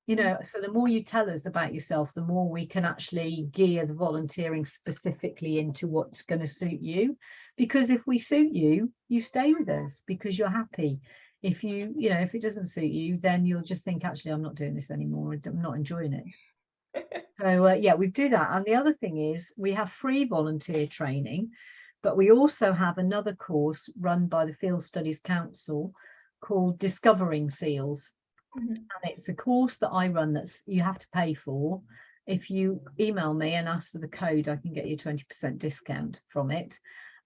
You know, so the more you tell us about yourself, the more we can actually gear the volunteering specifically into what's going to suit you. Because if we suit you, you stay with us because you're happy. If if it doesn't suit you, then you'll just think, actually, I'm not doing this anymore. I'm not enjoying it. So yeah, we do that. And the other thing is we have free volunteer training, but we also have another course run by the Field Studies Council called Discovering Seals. And it's a course that I run that's you have to pay for. If you email me and ask for the code, I can get you 20% discount from it.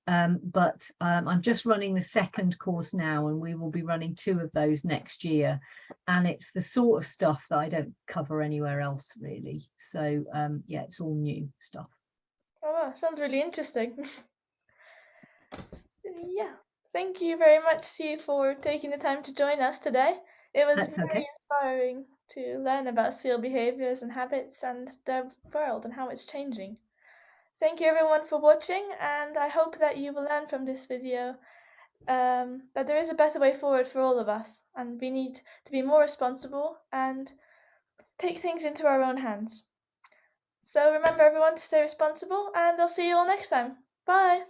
But I'm just running the second course now, and we will be running 2 of those next year. And it's the sort of stuff that I don't cover anywhere else, really. So yeah, it's all new stuff. Oh, wow, sounds really interesting. So, yeah, thank you very much, Sue, for taking the time to join us today. It was That's very okay. inspiring to learn about seal behaviors and habits and the world and how it's changing. Thank you everyone for watching, and I hope that you will learn from this video that there is a better way forward for all of us, and we need to be more responsible and take things into our own hands. So remember everyone to stay responsible, and I'll see you all next time. Bye!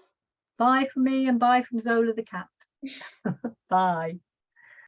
Bye from me and bye from Zola the cat. Bye.